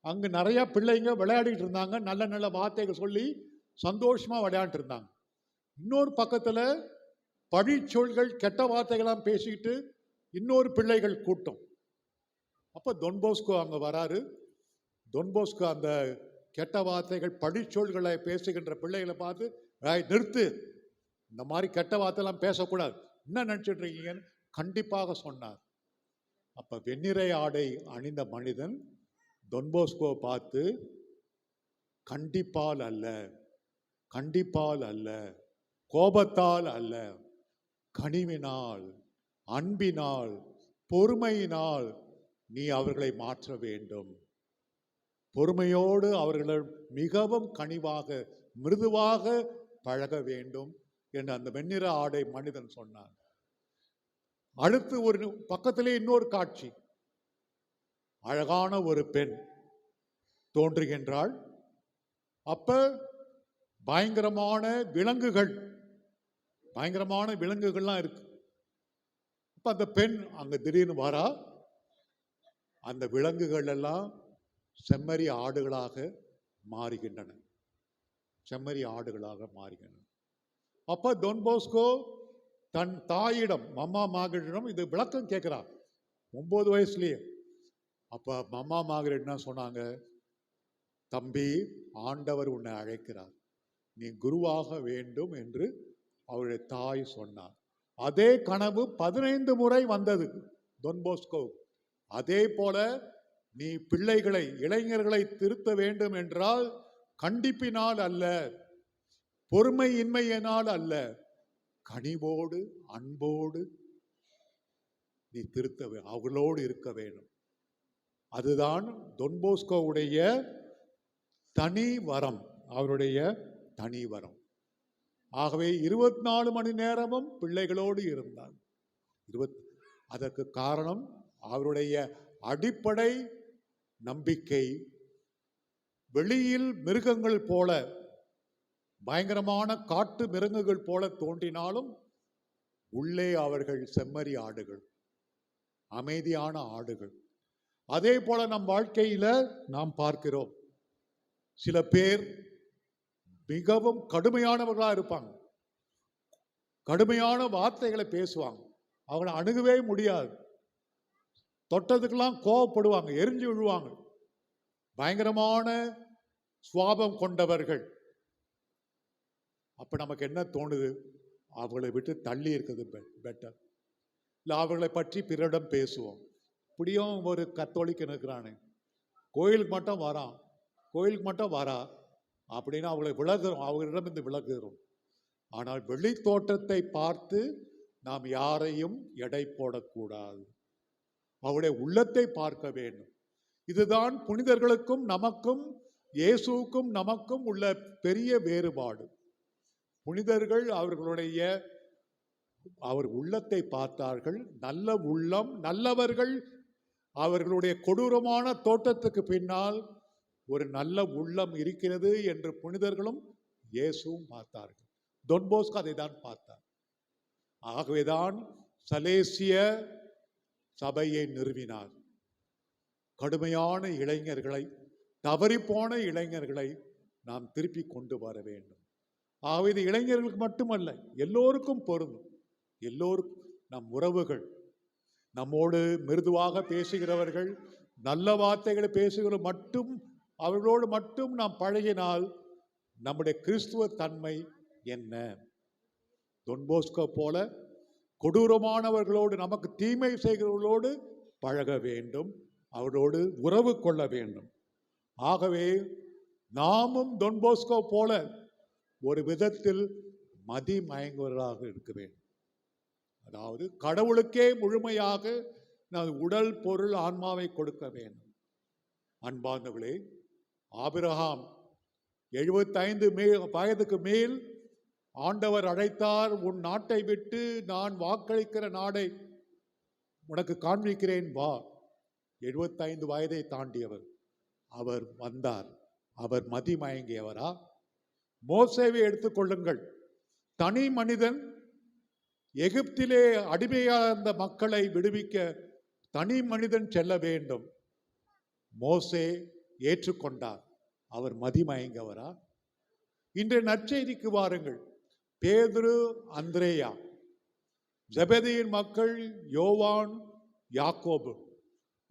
அங்கு நிறைய பிள்ளைங்க விளையாடிட்டு இருந்தாங்க, நல்ல நல்ல வார்த்தைகள் சொல்லி சந்தோஷமா விளையாண்டு இருந்தாங்க. இன்னொரு பக்கத்துல பழிச்சொல்கள், கெட்ட வார்த்தைகளாம் பேசிக்கிட்டு இன்னொரு பிள்ளைகள் கூட்டம். அப்ப தொன்போஸ்கோ அங்க வராரு. தொன்போஸ்கோ அந்த கெட்ட வார்த்தைகள், பழிச்சொல்களை பேசுகின்ற பிள்ளைகளை பார்த்து, நிறுத்து, இந்த மாதிரி கெட்ட வார்த்தைலாம் பேசக்கூடாது, என்ன நினைச்சிட்டு இருக்கீங்கன்னு கண்டிப்பாக சொன்னார். அப்ப வெண்ணிறை ஆடை அணிந்த மனிதன் தொன்போஸ்கோ பார்த்து, கண்டிப்பால் அல்ல, கண்டிப்பால் அல்ல, கோபத்தால் அல்ல, கனிவினால், அன்பினால், பொறுமையினால் நீ அவர்களை மாற்ற வேண்டும். பொறுமையோடு அவர்களை மிகவும் கனிவாக, மிருதுவாக பழக வேண்டும் என்று அந்த வெண்ணிற ஆடை மனிதன் சொன்னான். அடுத்து ஒரு பக்கத்திலே இன்னொரு காட்சி. அழகான ஒரு பெண் தோன்றுகின்றாள். அப்ப பயங்கரமான விலங்குகள்லாம் இருக்கு. அப்ப அந்த பெண் அங்க திடீர்னு வரா. அந்த விலங்குகள் எல்லாம் செம்மறி ஆடுகளாக மாறுகின்றன, செம்மறி ஆடுகளாக மாறுகின்றன. அப்ப தொன்போஸ்கோ தன் தாயிடம், மம்மா மார்கரெட்டிடம் இது விளக்கம் கேட்கிறார், 9 வயசுலயே. அப்ப மம்மா மார்கரெட் என்ன சொன்னாங்க, தம்பி, ஆண்டவர் உன்னை அழைக்கிறார், நீ குருவாக வேண்டும் என்று அவருடைய தாய் சொன்னார். அதே கனவு 15 முறை வந்தது தொன்போஸ்கோ. அதே போல நீ பிள்ளைகளை, இளைஞர்களை திருத்த வேண்டும் என்றால் கண்டிப்பினால் அல்ல, பொறுமையின்மையினால் அல்ல, கனிவோடு, அன்போடு நீ திருத்த, அவர்களோடு இருக்க வேண்டும். அதுதான் தொன்போஸ்கோவுடைய தனி வரம், அவருடைய தனி வரம். ஆகவே 24 மணி நேரமும் பிள்ளைகளோடு இருந்தார். அதற்கு காரணம் அவருடைய அடிப்படை நம்பிக்கை. வெளியில் மிருகங்கள் போல, பயங்கரமான காட்டு மிருகங்கள் போல தோன்றினாலும் உள்ளே அவர்கள் செம்மறி ஆடுகள், அமைதியான ஆடுகள். அதே போல நம் வாழ்க்கையில நாம் பார்க்கிறோம், சில பேர் மிகவும் கடுமையானவர்களா இருப்பாங்க, கடுமையான வார்த்தைகளை பேசுவாங்க, அவங்களை அணுகவே முடியாது, தொட்டதுக்கெல்லாம் கோபப்படுவாங்க, எரிஞ்சு விழுவாங்க, பயங்கரமான சுவாபம் கொண்டவர்கள். அப்ப நமக்கு என்ன தோணுது, அவர்களை விட்டு தள்ளி இருக்கிறது பெட்டர். இல்லை அவர்களை பற்றி பிறரிடம் பேசுவோம். இப்படியும் ஒரு கத்தோலிக்கன் இருக்கிறானே, கோயிலுக்கு மட்டும் வரான், கோயிலுக்கு மட்டும் வரா அப்படின்னு அவங்களை விலகுறோம், அவர்களிடம் இருந்து விலகுகிறோம். ஆனால் வெளி தோற்றத்தை பார்த்து நாம் யாரையும் எடை போடக்கூடாது, அவருடைய உள்ளத்தை பார்க்க வேண்டும். இதுதான் புனிதர்களுக்கும் நமக்கும், இயேசுவுக்கும் நமக்கும் உள்ள பெரிய வேறுபாடு. புனிதர்கள் அவர் உள்ளத்தை பார்த்தார்கள், நல்ல உள்ளம், நல்லவர்கள். அவர்களுடைய கொடூரமான தோற்றத்துக்கு பின்னால் ஒரு நல்ல உள்ளம் இருக்கிறது என்று புனிதர்களும் இயேசுவும் பார்த்தார்கள். தொன்போஸ்கோ அதை தான் பார்த்தார். ஆகவேதான் சலேசிய சபையை நிறுவினார். கடுமையான இளைஞர்களை, தவறிப்போன இளைஞர்களை நாம் திருப்பி கொண்டு வர வேண்டும். ஆகவே இது இளைஞர்களுக்கு மட்டுமல்ல, எல்லோருக்கும் பொருந்தும். எல்லோருக்கும், நம் உறவுகள், நம்மோடு மிருதுவாக பேசுகிறவர்கள், நல்ல வார்த்தைகளை பேசுகிற மட்டும், அவர்களோடு மட்டும் நாம் பழகினால் நம்முடைய கிறிஸ்துவ தன்மை என்ன? தொன்போஸ்கோ போல கொடூரமானவர்களோடு, நமக்கு தீமை செய்கிறவர்களோடு பழக வேண்டும், அவர்களோடு உறவு கொள்ள வேண்டும். ஆகவே நாமும் தொன்போஸ்கோ போல ஒரு விதத்தில் மதிமயங்குவர்களாக இருக்க வேண்டும். அதாவது கடவுளுக்கே முழுமையாக நாம் உடல், பொருள், ஆன்மாவை கொடுக்க வேண்டும். அன்பார்ந்தவர்களே, ஆபிரகாம் 75 வயதுக்கு மேல் ஆண்டவர் அழைத்தார், உன் நாட்டை விட்டு நான் வாக்களிக்கிற நாடை உனக்கு காண்பிக்கிறேன் வா. 75 வயதை தாண்டியவர் அவர் வந்தார். அவர் மதிமயங்கியவரா? மோசேவை எடுத்துக்கொள்ளுங்கள். தனி மனிதன் எகிப்திலே அடிமையாக இருந்த மக்களை விடுவிக்க தனி மனிதன் செல்ல வேண்டும். மோசே ஏற்றுக்கொண்டார். அவர் மதிமயங்கவரா? இன்றைய நற்செய்திக்கு வாருங்கள். பேதுரு, அந்திரேயா, ஜெபெதேயின் மக்கள் யோவான், யாக்கோபு,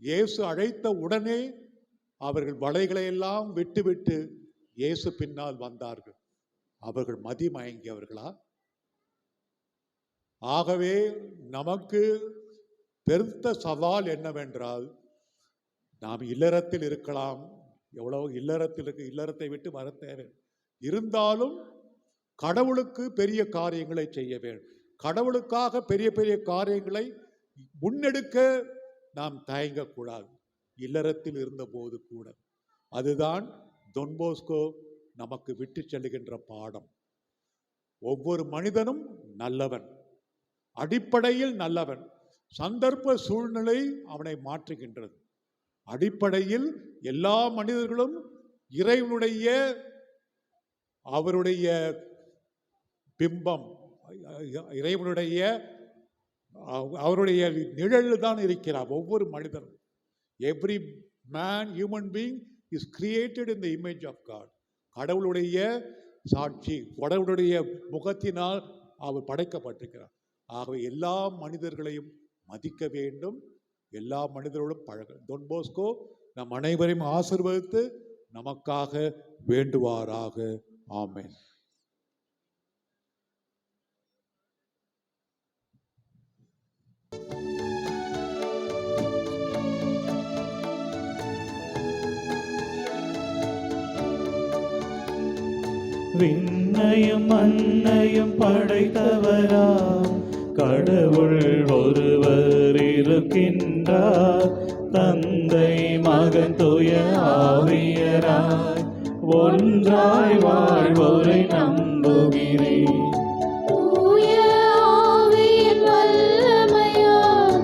இயேசு அழைத்த உடனே அவர்கள் வலைகளை எல்லாம் விட்டுவிட்டு இயேசு பின்னால் வந்தார்கள். அவர்கள் மதிமயங்கியவர்களா? ஆகவே நமக்கு பெருத்த சவால் என்னவென்றால், நாம் இல்லறத்தில் இருக்கலாம். எவ்வளவு இல்லறத்தை விட்டு வர தேவை இருந்தாலும் கடவுளுக்கு பெரிய காரியங்களை செய்ய வேண்டும். கடவுளுக்காக பெரிய பெரிய காரியங்களை முன்னெடுக்க நாம் தயங்கக்கூடாது. இல்லறத்தில் இருந்த போது கூட அதுதான் தொன் போஸ்கோ நமக்கு விட்டு செல்லுகின்ற பாடம். ஒவ்வொரு மனிதனும் நல்லவன், அடிப்படையில் நல்லவன். சந்தர்ப்ப சூழ்நிலை அவனை மாற்றுகின்றது. அடிப்படையில் எல்லா மனிதர்களும் இறைவனுடைய அவருடைய பிம்பம், இறைவனுடைய அவருடைய நிழலில் தான் இருக்கிறார் ஒவ்வொரு மனிதனும். Every man, human being is created in the image of God. கடவுளுடைய சாட்சி, கடவுளுடைய முகத்தினால் அவர் படைக்கப்பட்டிருக்கிறார். ஆகவே எல்லா மனிதர்களையும் மதிக்க வேண்டும், எல்லா மனிதரோடும் பழக. தொன் போஸ்கோ நம் அனைவரையும் ஆசீர்வதித்து நமக்காக வேண்டுவாராக. ஆமென். விண்ணையும் மண்ணையும் படைத்தவரா கடவுள் ஒருவர் இருக்கின்றார். தந்தை, மகன், தூய ஆவியராய் ஒன்றாய் வாழ்வோரை நம்புகிறேன். தூய ஆவியின் வல்லமையால்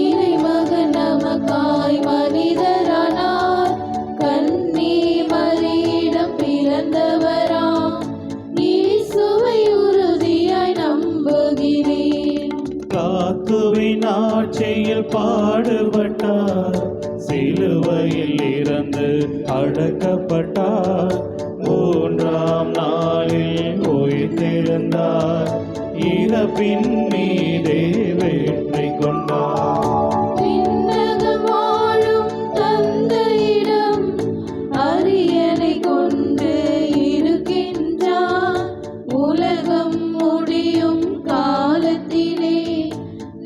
இறைமகன் நமக்காய் மனிதரானார். கன்னி மரியிடம் பிறந்தவராம் இயேசுவை உறுதியாய் நம்புகிறேன். காத்துவின் ஆட்சியில் பாடுபட்டார், சிலுவையில் இறந்து அடக்கப்பட்டார். 3ஆம் நாளில் உயிர்த்தெழுந்தார், இறப்பின் மீதே வெற்றி கொண்டார். விண்ணகம் வாழும் தந்தையிடம் அரியணை கொண்டு இருக்கின்றார். உலகம் முடியும் காலத்திலே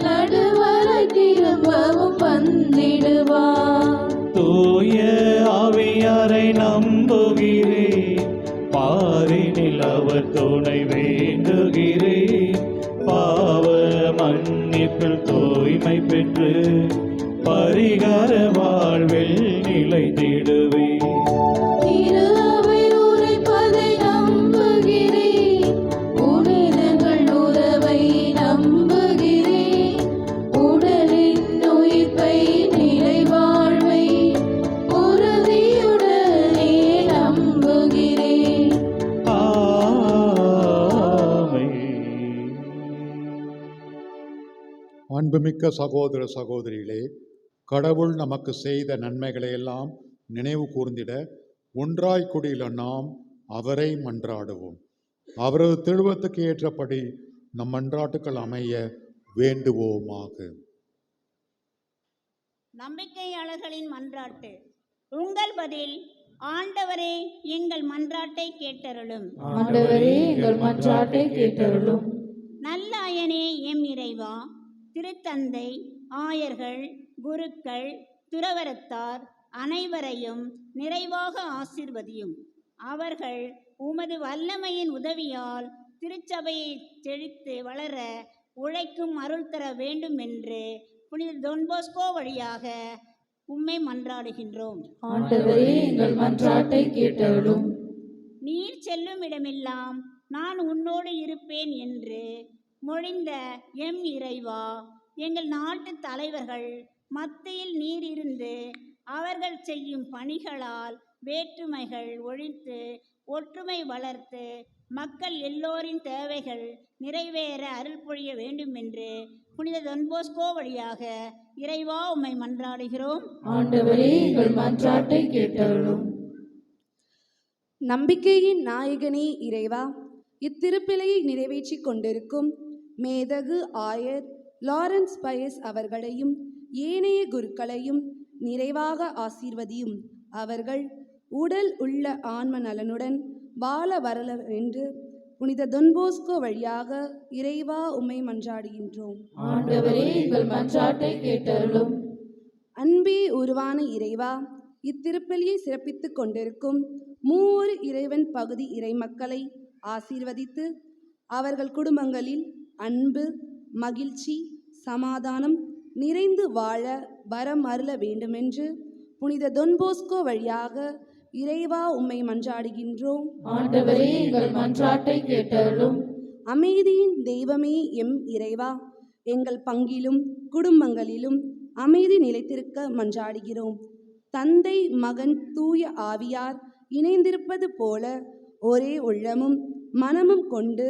நடுவரை திரும்பவும் வந்திடுவார். தூய ஆவியாரை நம்புகிறேன், பாரினில் அவர் துணை வேண்டுகிறேன். பாவ மன்னிப்பில் தூய்மை பெற்று பரிகார வாழ்வில் நிலைத்திடுவேன். திரு அவை உரைப்பதை நம்புகிறேன், புனிதர்கள் உறவை நம்புகிறேன். உடலின் உயிர்ப்பை நிலை வாழ்வை உறுதியுடனே நம்புகிறேன். ஆமென். அன்புமிக்க சகோதர சகோதரிகளே, கடவுள் நமக்கு செய்த நன்மைகளை எல்லாம் நினைவு கூர்ந்திட ஒன்றாய் கூடியுள்ள நாம் அவரை மன்றாடுவோம். அவரது திருவுளத்துக்கு ஏற்றபடி நம் மன்றாட்டுக்கள் அமைய வேண்டுவோமாக. நம்பிக்கையாளர்களின் மன்றாட்டு. உங்கள் பதில்: ஆண்டவரே, எங்கள் மன்றாட்டை கேட்டருளும். ஆண்டவரே, எங்கள் மன்றாட்டை கேட்டருளும். நல்லாயனே எம் இறைவா, திருத்தந்தை, ஆயர்கள், குருக்கள், துறவரத்தார் அனைவரையும் நிறைவாக ஆசீர்வதியும். அவர்கள் உமது வல்லமையின் உதவியால் திருச்சபையை செழித்து வளர உழைக்கும் அருள் தர வேண்டும் என்று புனித தொன் போஸ்கோ வழியாக உம்மை மன்றாடுகின்றோம். ஆண்டவரே, எங்கள் மன்றாட்டை கேட்டருளும். நீர் செல்லும் இடமெல்லாம் நான் உன்னோடு இருப்பேன் என்று மொழிந்த எம் இறைவா, எங்கள் நாட்டு தலைவர்கள் மத்தியில் நீர் இருந்து அவர்கள் செய்யும் பணிகளால் வேற்றுமைகள் ஒழித்து ஒற்றுமை வளர்த்து மக்கள் எல்லோரின் தேவைகள் நிறைவேற அருள் பொழிய வேண்டும் என்று புனித தொன்போஸ்கோ வழியாக இறைவா உம்மை மன்றாடுகிறோம். ஆண்டவரே, எங்கள் மன்றாட்டை கேட்டருளும். நம்பிக்கையின் நாயகனே இறைவா, இத்திருப்பிழையை நிறைவேற்றி கொண்டிருக்கும் மேதகு ஆயர் லாரன்ஸ் பயஸ் அவர்களையும் ஏனைய குருக்களையும் நிறைவாக ஆசீர்வதியும். அவர்கள் உடல் உள்ள ஆன்ம நலனுடன் வாழ வரல என்று புனித தொன்போஸ்கோ வழியாக இறைவா உம்மை மன்றாடுகின்றோம். ஆண்டவரே, எங்கள் மன்றாட்டை கேட்டருளும். அன்பே உருவான இறைவா, இத்திருப்பலியை சிறப்பித்துக் கொண்டிருக்கும் மூவொரு இறைவன் பகுதி இறைமக்களை ஆசீர்வதித்து அவர்கள் குடும்பங்களில் அன்பு, மகிழ்ச்சி, சமாதானம் நிறைந்து வாழ வரம் அருள வேண்டுமென்று புனித தொன்போஸ்கோ வழியாக இறைவா உம்மை மன்றாடுகின்றோம். ஆண்டவரே, எங்கள் மன்றாட்டை கேட்டருளும். அமைதியின் தெய்வமே எம் இறைவா, எங்கள் பங்கிலும் குடும்பங்களிலும் அமைதி நிலைத்திருக்க மன்றாடுகிறோம். தந்தை, மகன், தூய ஆவியார் இணைந்திருப்பது போல ஒரே உள்ளமும் மனமும் கொண்டு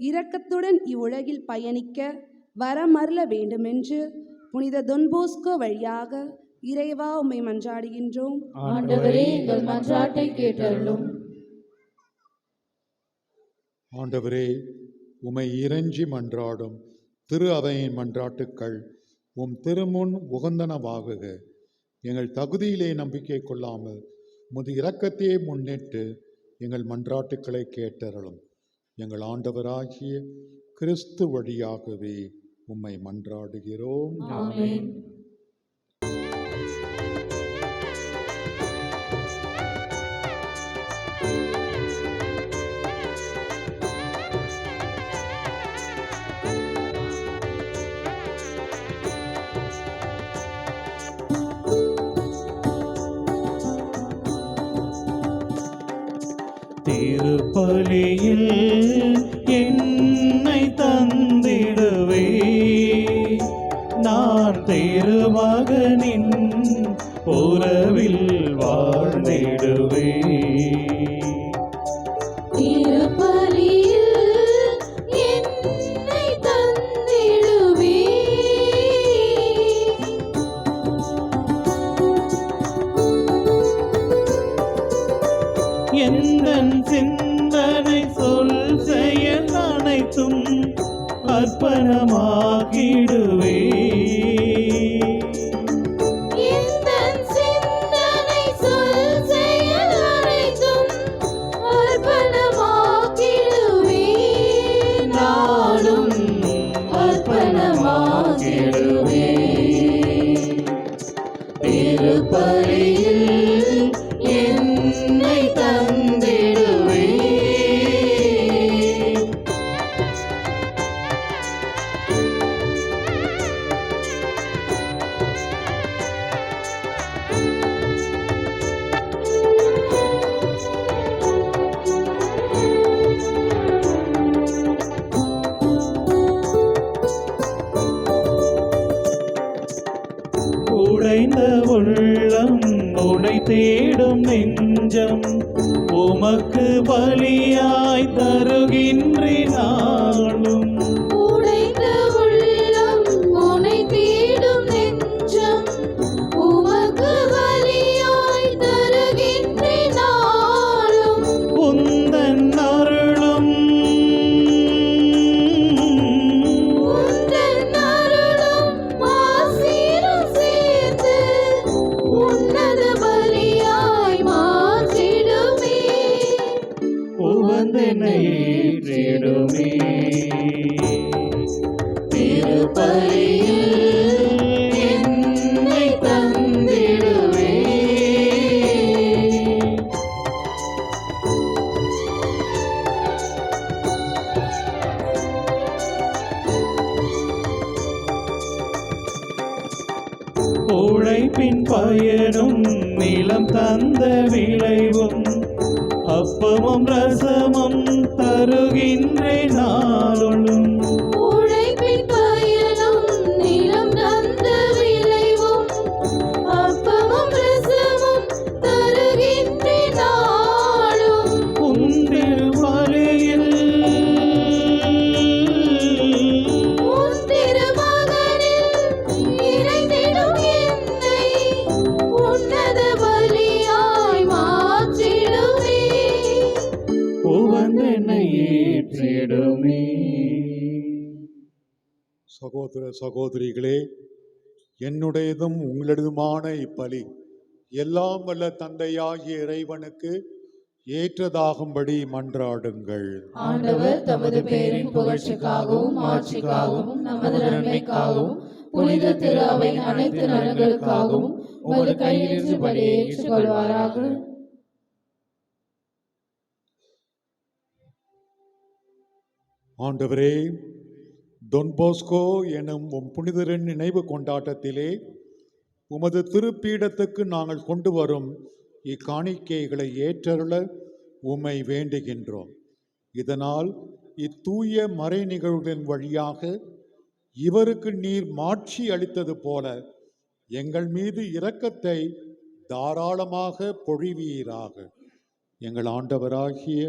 இரக்கத்துடன் இவ்வுலகில் பயணிக்க வரமருள வேண்டுமென்று புனித தொன்போஸ்கோ வழியாக இறைவா உம்மை மன்றாடுகின்றோம். ஆண்டவரே, எங்கள் மன்றாட்டை கேட்டருளும். ஆண்டவரே, உம்மை இறைஞ்சி மன்றாடும் திரு அவையின் மன்றாட்டுக்கள் உம் திருமுன் உகந்தனவாகுக. எங்கள் தகுதியிலே நம்பிக்கை கொள்ளாமல் உமது இரக்கத்தையே முன்னிட்டு எங்கள் மன்றாட்டுக்களை கேட்டருளும். எங்கள் ஆண்டவராகிய கிறிஸ்து வழியாகவே உம்மை மன்றாடுகிறோம். ஆமென். திருப்பலியில் என்னை தந்திடுவே, நான் திருமகனின் உறவில் வாழ்ந்திடுவே. திருப்பலியில் என்னை தந்திடுவே, எந்தன் சிந்தனை சொல் செயல் அனைத்தும் அர்ப்பணமாகிடுவே. எந்தன் சிந்தனை சொல் செயல் அனைத்தும் அர்ப்பணமாக்கிடுவே, நானும் அர்ப்பணமாக்கிடுவே. திருப்பலியில் என்னை தந்திடுவே. உடைந்த உள்ளம், உனை தேடும் நெஞ்சம், உமக்கு பலியாய் தருகின்றேன் நாளும். உடைந்த உள்ளம், உனை தேடும் நெஞ்சம், உமக்கு பலியாய் தருகின்றேன் நாளும். உந்தன் அருளும் உந்தன் அருளும் ஆசீரும் சேர்த்து உன்னத பலியாய் மாற்றிடுமே. உவந்தனை ஏற்றிடுமே. திருப்பலியில் என்னை தந்திடுவே. உழைப்பின் பயனும் நிலம் தந்த விளைவும் அப்பமும் ரசமும் தருகின்றேன் நாளும். உழைப்பின் பயனும் நிலம் தந்த விளைவும் அப்பமும் ரசமும் தருகின்றேன் நாளும். உன் திருமலையில் உன் திருமகனில் இறைந்திடும் என்னை உன்னத பலியாய் மாற்றிடுமே. உவந்தென்னை ஏற்றிடுமே. சகோதர சகோதரிகளே, என்னுடையதும் உங்களதுமான இப்பலி எல்லாம் வல்ல தந்தையாகிய இறைவனுக்கு ஏற்றதாகும்படி மன்றாடுங்கள். ஆண்டவர் தமது பேரின் புகழ்ச்சிக்காகவும் ஆட்சிக்காகவும் நமது நன்மைக்காகவும் புனித திரு அவையின் அனைத்து நலன்களுக்காகவும் உமது கையிலிருந்து பலியை ஏற்றுக்கொள்வாராக. ஆண்டவரே, தொன்போஸ்கோ எனும் உம் புனிதரின் நினைவு கொண்டாட்டத்திலே உமது திருப்பீடத்துக்கு நாங்கள் கொண்டு வரும் இக்காணிக்கைகளை ஏற்றருள உம்மை வேண்டுகின்றோம். இதனால் இத்தூய மறை நிகழ்வுகளின் வழியாக இவருக்கு நீர் மாட்சி அளித்தது போல எங்கள் மீது இரக்கத்தை தாராளமாக பொழிவீராக. எங்கள் ஆண்டவராகிய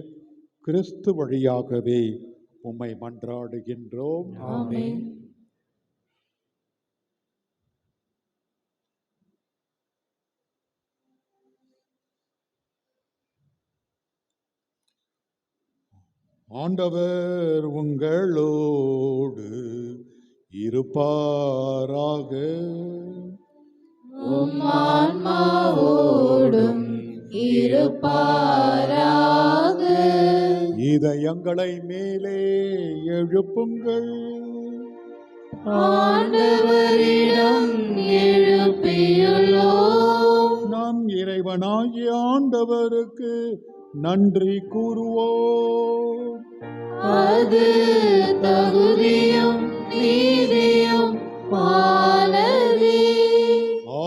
கிறிஸ்து வழியாகவே உம்மை மன்றாடுகின்றோம். ஆமென். ஆண்டவர் உங்களோடு இருப்பாராக. உம் ஆன்மாவோடும் இருப்பாராக. இதயங்களை மேலே எழுப்புங்கள். ஆண்டவரிடம் எழுப்பியுள்ளோம். நம் இறைவனாகிய ஆண்டவருக்கு நன்றி கூறுவோம். அது தகுதியும் நீதியும் ஆனதே.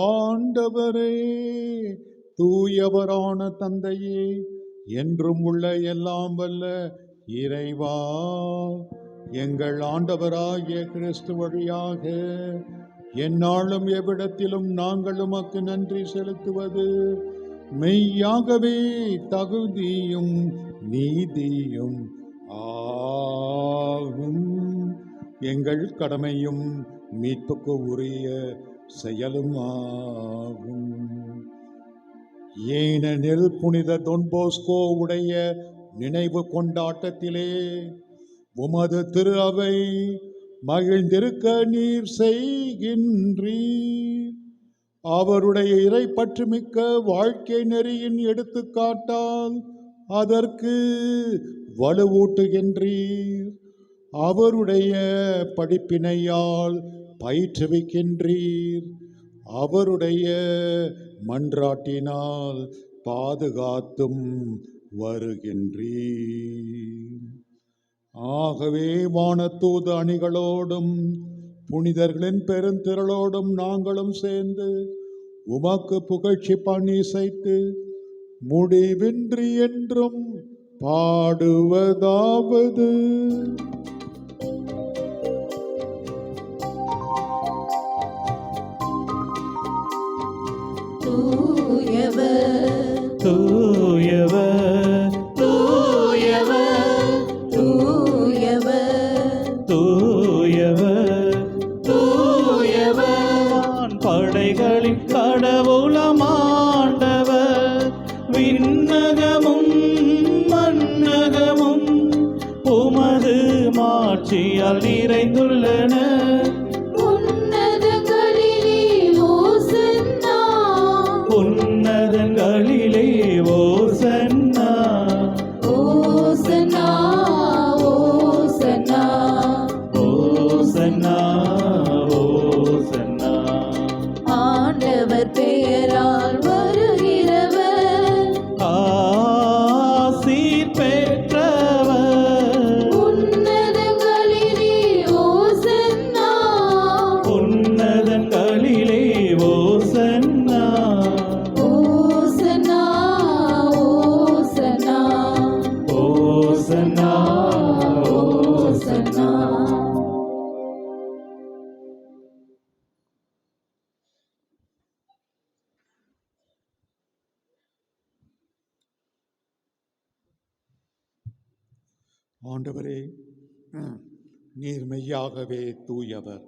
ஆண்டவரே, தூயவரான தந்தையே, என்றும் உள்ள எல்லாம் வல்ல இறைவா, எங்கள் ஆண்டவராகிய கிறிஸ்து வழியாக எந்நாளும் எவ்விடத்திலும் நாங்கள் உமக்கு நன்றி செலுத்துவது மெய்யாகவே தகுதியும் நீதியும் ஆகும். எங்கள் கடமையும் மீட்புக்கு உரிய செயலும் ஆகும். ஏனெனில் புனித தொன்போஸ்கோ உடைய நினைவு கொண்டாட்டத்திலே உமது திரு அவை மகிழ்ந்திருக்க நீர் செய்கின்றீர். அவருடைய இறைப்பற்று மிக்க வாழ்க்கை நெறியின் எடுத்துக்காட்டால் அதற்கு வலுவூட்டுகின்றீர். அவருடைய படிப்பினையால் பயிற்றுவிக்கின்றீர். அவருடைய மன்றாட்டினால் பாதுகாத்தும் வருகின்றீர். ஆகவே வானதூத அணிகளோடும் புனிதர்களின் பெருந்திரளோடும் நாங்களும் சேர்ந்து உமக்கு புகழ்ச்சி பண்ணி இசைத்து முடிவின்றி என்றும் பாடுவதாவது. தூயவர் தூயவர் தூயவர் தூயவர் தூயவர் தூயவர் படைகளின் கடவுளமாண்டவர். விண்ணகமும் மண்ணகமும் உமது மாட்சியால் நிறைந்துள்ளன. உன்னதங்களிலே ஓசன்னா உன்னதங்களிலே ஓசன்னா ஓசன்னா ஓசன்னா ஓசன்னா ஓசன்னா. ஆண்டவர் பெயரால் வருகிறவர் ஆசீர் பெற்றவர். உன்னதங்களிலே ஓசன்னா ஆண்டவரே, நீர் மெய்யாகவே தூயவர்.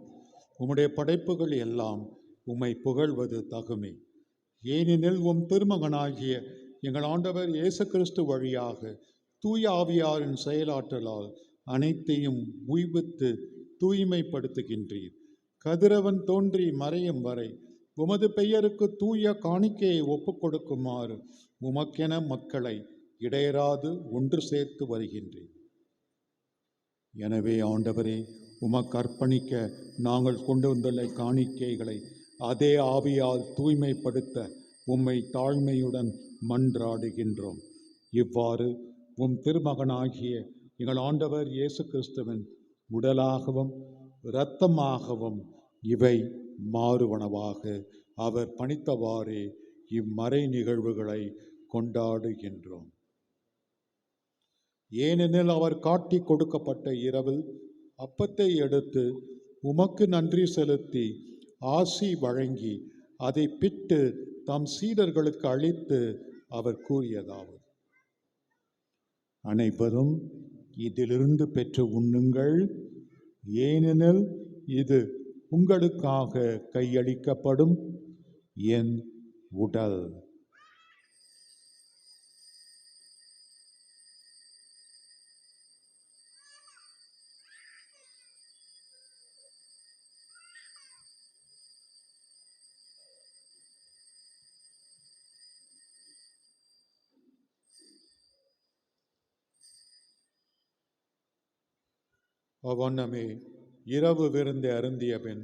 உம்முடைய படைப்புகள் எல்லாம் உம்மை புகழ்வது தகுமே. ஏனெனில் உம் திருமகனாகிய எங்கள் ஆண்டவர் இயேசு கிறிஸ்து வழியாக தூய ஆவியாரின் செயலாற்றலால் அனைத்தையும் உய்வித்து தூய்மைப்படுத்துகின்றீர். கதிரவன் தோன்றி மறையும் வரை உமது பெயருக்கு தூய காணிக்கையை ஒப்புக் கொடுக்குமாறு உமக்கென மக்களை இடையராது ஒன்று சேர்த்து வருகின்றேன். எனவே ஆண்டவரே, உமக்கு அர்ப்பணிக்க நாங்கள் கொண்டு வந்துள்ள காணிக்கைகளை அதே ஆவியால் தூய்மைப்படுத்த உம்மை தாழ்மையுடன் மன்றாடுகின்றோம். இவ்வாறு உம் திருமகனாகிய எங்கள் ஆண்டவர் இயேசு கிறிஸ்துவின் உடலாகவும் இரத்தமாகவும் இவை மாறுவனவாக அவர் பணித்தவாறே இம்மறை நிகழ்வுகளை கொண்டாடுகின்றோம். ஏனெனில் அவர் காட்டி கொடுக்கப்பட்ட இரவில் அப்பத்தை எடுத்து உமக்கு நன்றி செலுத்தி ஆசி வழங்கி அதை பிட்டு தம் சீடர்களுக்கு அளித்து அவர் கூறியதாவது: அனைவரும் இதிலிருந்து பெற்று உண்ணுங்கள், ஏனெனில் இது உங்களுக்காக கையளிக்கப்படும் என் உடல். அவ்வண்ணமே இரவு விருந்தை அருந்திய பின்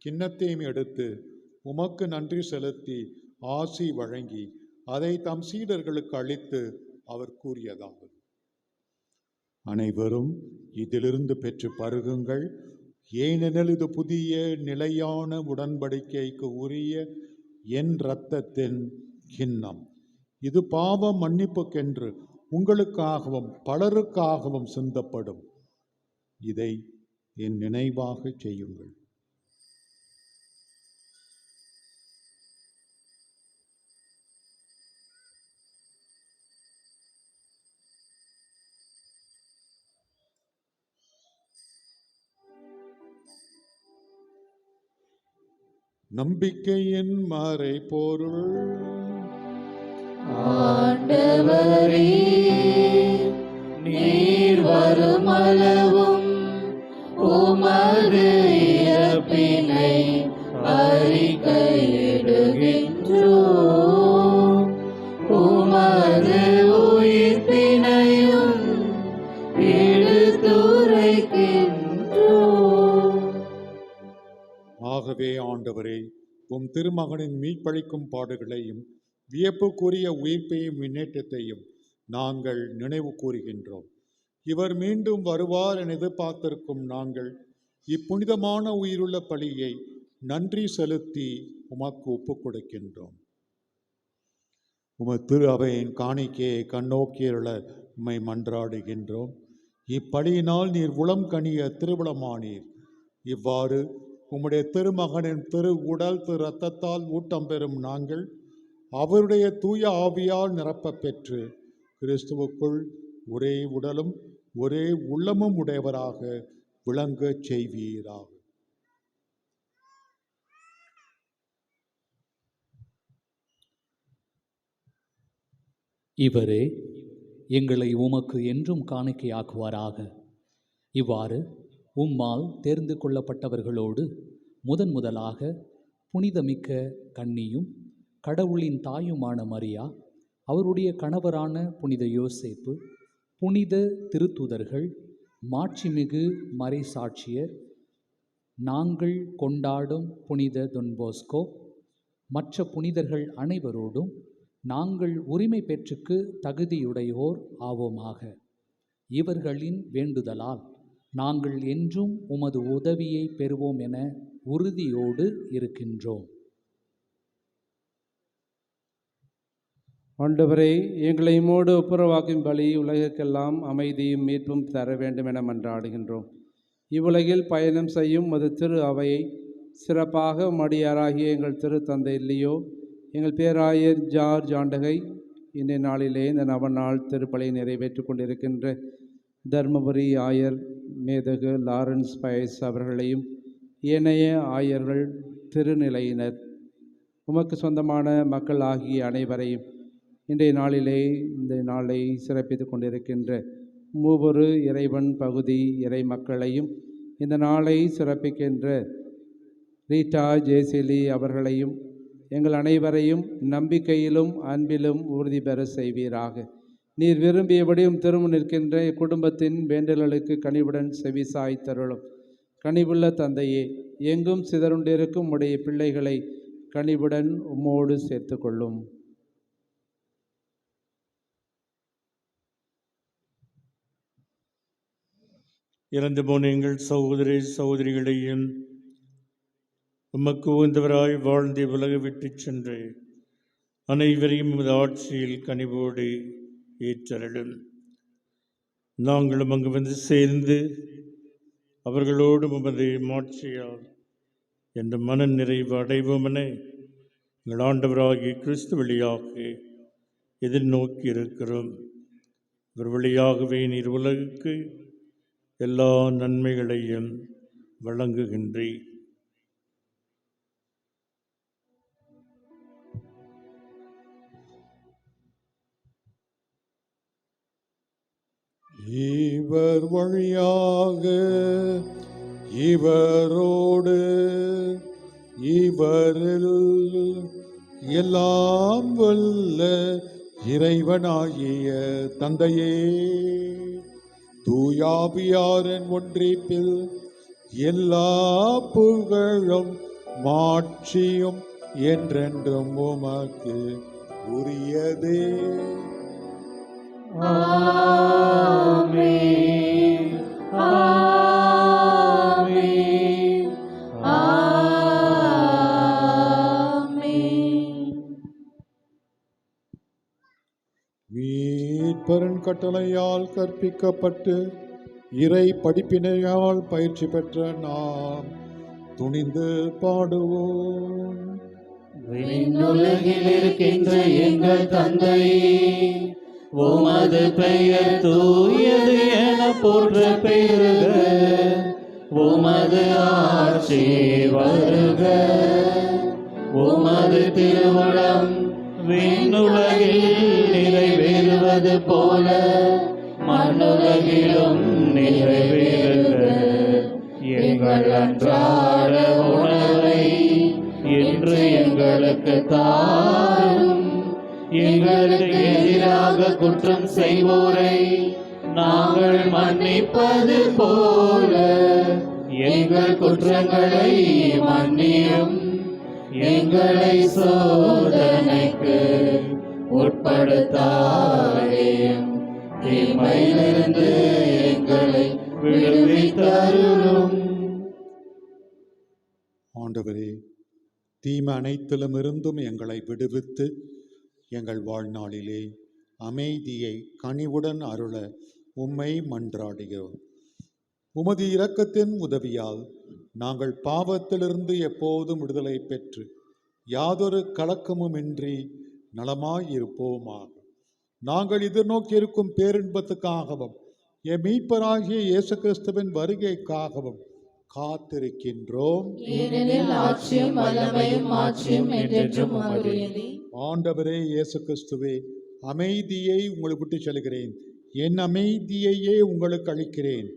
கிண்ணத்தையும் எடுத்து உமக்கு நன்றி செலுத்தி ஆசி வழங்கி அதை தம் சீடர்களுக்கு அளித்து அவர் கூறியதாவது: அனைவரும் இதிலிருந்து பெற்று பருகுங்கள், ஏனெனில் இது புதிய நிலையான உடன்படிக்கைக்கு உரிய என் இரத்தத்தின் கிண்ணம். இது பாவ மன்னிப்புக்கென்று உங்களுக்காகவும் பலருக்காகவும் சிந்தப்படும். இதை என் நினைவாக செய்யுங்கள். நம்பிக்கையின் மறைபொருள். ஆண்டவரே, நீர் வருமளவும் உமது இறப்பினை அறிக்கையிடுகின்றோம், உமது உயிர்ப்பினையும் எடுத்துரைக்கின்றோம். ஆகவே ஆண்டவரே, உம் திருமகனின் மீட்பளிக்கும் பாடுகளையும் வியப்புக்குரிய உயிர்ப்பையும் முன்னேற்றத்தையும் நாங்கள் நினைவு கூறுகின்றோம். இவர் மீண்டும் வருவார் என எதிர்பார்த்திருக்கும் நாங்கள் இப்புனிதமான உயிருள்ள பலியை நன்றி செலுத்தி உமக்கு ஒப்புக் கொடுக்கின்றோம். உமது திரு அவையின் காணிக்கையை கண்ணோக்கியுள்ள உம்மை மன்றாடுகின்றோம். இப்பலியினால் நீர் உளம் கனிய திருவுளமானீர். இவ்வாறு உம்முடைய திருமகனின் திரு உடல் திரு இரத்தத்தால் ஊட்டம் பெறும் நாங்கள் அவருடைய தூய ஆவியால் நிரப்ப பெற்று கிறிஸ்துவுக்குள் ஒரே உடலும் ஒரே உள்ளமும் உடையவராக விளங்கச் செய்வீராக. இவரே எங்களை உமக்கு என்றும் காணிக்கையாக்குவாராக. இவ்வாறு உம்மால் தேர்ந்து கொள்ளப்பட்டவர்களோடு முதலாக புனிதமிக்க கன்னியும் கடவுளின் தாயுமான மரியா, அவருடைய கணவரான புனித யோசேப்பு, புனித திருத்தூதர்கள், மாட்சிமிகு மறைசாட்சியர், நாங்கள் கொண்டாடும் புனித தொன்போஸ்கோ, மற்ற புனிதர்கள் அனைவரோடும் நாங்கள் உரிமை பெற்றுக்கு தகுதியுடையோர் ஆவோமாக. இவர்களின் வேண்டுதலால் நாங்கள் என்றும் உமது உதவியை பெறுவோம் என உறுதியோடு இருக்கின்றோம். ஆண்டவரே, எங்களை உம்மோடு ஒப்புரவாக்கும் பலி உலகிற்கெல்லாம் அமைதியும் மீட்பும் தர வேண்டும் என மன்றாடுகின்றோம். இவ்வுலகில் பயணம் செய்யும் மது திரு அவையை சிறப்பாக மடியாராகிய எங்கள் திரு தந்தை லியோ, எங்கள் பேராயர் ஜார்ஜ் ஆண்டகை இன்றைய நாளிலே இந்த நவநாள் திருப்பலியை நிறைவேற்றி கொண்டிருக்கின்ற தர்மபுரி ஆயர் மேதகு லாரன்ஸ் பயஸ் அவர்களையும் ஏனைய ஆயர்கள் திருநிலையினர் உமக்கு சொந்தமான மக்கள் ஆகிய அனைவரையும் இன்றைய நாளிலே இந்த நாளை சிறப்பித்து கொண்டிருக்கின்ற மூவொரு இறைவன் பகுதி இறை மக்களையும் இந்த நாளை சிறப்பிக்கின்ற ரீட்டா ஜெயசீலி அவர்களையும் எங்கள் அனைவரையும் நம்பிக்கையிலும் அன்பிலும் உறுதி பெற செய்வீராக. நீர் விரும்பியபடியும் திரும்ப நிற்கின்ற குடும்பத்தின் வேண்டல்களுக்கு கனிவுடன் செவிசாய் தருளும். கனிவுள்ள தந்தையே, எங்கும் சிதறுண்டிருக்கும் உடைய பிள்ளைகளை கனிவுடன் உம்மோடு சேர்த்து கொள்ளும். இறந்து போன எங்கள் சகோதரி சகோதரிகளையும் உமக்கு உகந்தவராய் வாழ்ந்து உலக விட்டு சென்று அனைவரையும் உமது ஆட்சியில் கனிவோடு ஏற்றருளும். நாங்களும் அங்கு வந்து சேர்ந்து அவர்களோடு உமது மாட்சியால் என்ற மன நிறைவு அடைவோமென எங்கள் ஆண்டவராகிய கிறிஸ்து வழியாக எதிர்நோக்கி இருக்கிறோம். இவர் வழியாகவே நீர் உலகுக்கு எல்லா நன்மைகளையும் வழங்குகின்றீர். இவர் வழியாக இவரோடு இவரில் எல்லாம் வல்ல இறைவனாகிய தந்தையே, தூயாவியாரின் ஒன்றிப்பில் எல்லா புகழும் மாட்சியும் என்றென்றும் உமக்கு உரியதே. ஆமென். ஆமென். ஆமென். மீட்பரின் கட்டளையால் கற்பிக்கப்பட்டு இறை படிப்பினையால் பயிற்சி பெற்ற நாம் துணிந்து பாடுவோம். விண்ணுலகில் இருக்கின்ற எங்கள் தந்தையே, உமது பெயர் தூயது என போற்ற பெறுக. உமது ஆட்சி வருக. உமது திருவுளம் விண்ணுலகில் நிறைவேறுவது போல மண்ணுலகிலும் நிறைவேறுக. எங்கள் அன்றாட உணவை இன்று எங்களுக்கு தாரும். எங்களுக்கு எதிராக குற்றம் செய்வோரை நாங்கள் மன்னிப்பது போல எங்கள் குற்றங்களை மன்னியும். எங்களை சோதனைக்கு உட்படுத்தாதேயும், தீமையிலிருந்து எங்களை விடுவித்தருளும். ஆண்டவரே, தீமை அனைத்திலும் இருந்தும் எங்களை விடுவித்து எங்கள் வாழ்நாளிலே அமைதியை கனிவுடன் அருள உம்மை மன்றாடுகிறோம். உமது இரக்கத்தின் உதவியால் நாங்கள் பாவத்திலிருந்து எப்போதும் விடுதலை பெற்று யாதொரு கலக்கமுமின்றி நலமாயிருப்போமாக. நாங்கள் எதிர்நோக்கியிருக்கும் பேரின்பத்துக்காகவும் என் மீட்பராகிய இயேசு கிறிஸ்துவின் வருகைக்காகவும் காத்திருக்கின்றோம். ஏனெனில் ஆட்சியும் வல்லமையும் மாட்சியும் என்றென்றும் உமதுடையதே. ஆண்டவரே இயேசு கிறிஸ்துவே, அமைதியை உங்களுக்கு விட்டு செல்கிறேன், என் அமைதியையே உங்களுக்கு அளிக்கிறேன்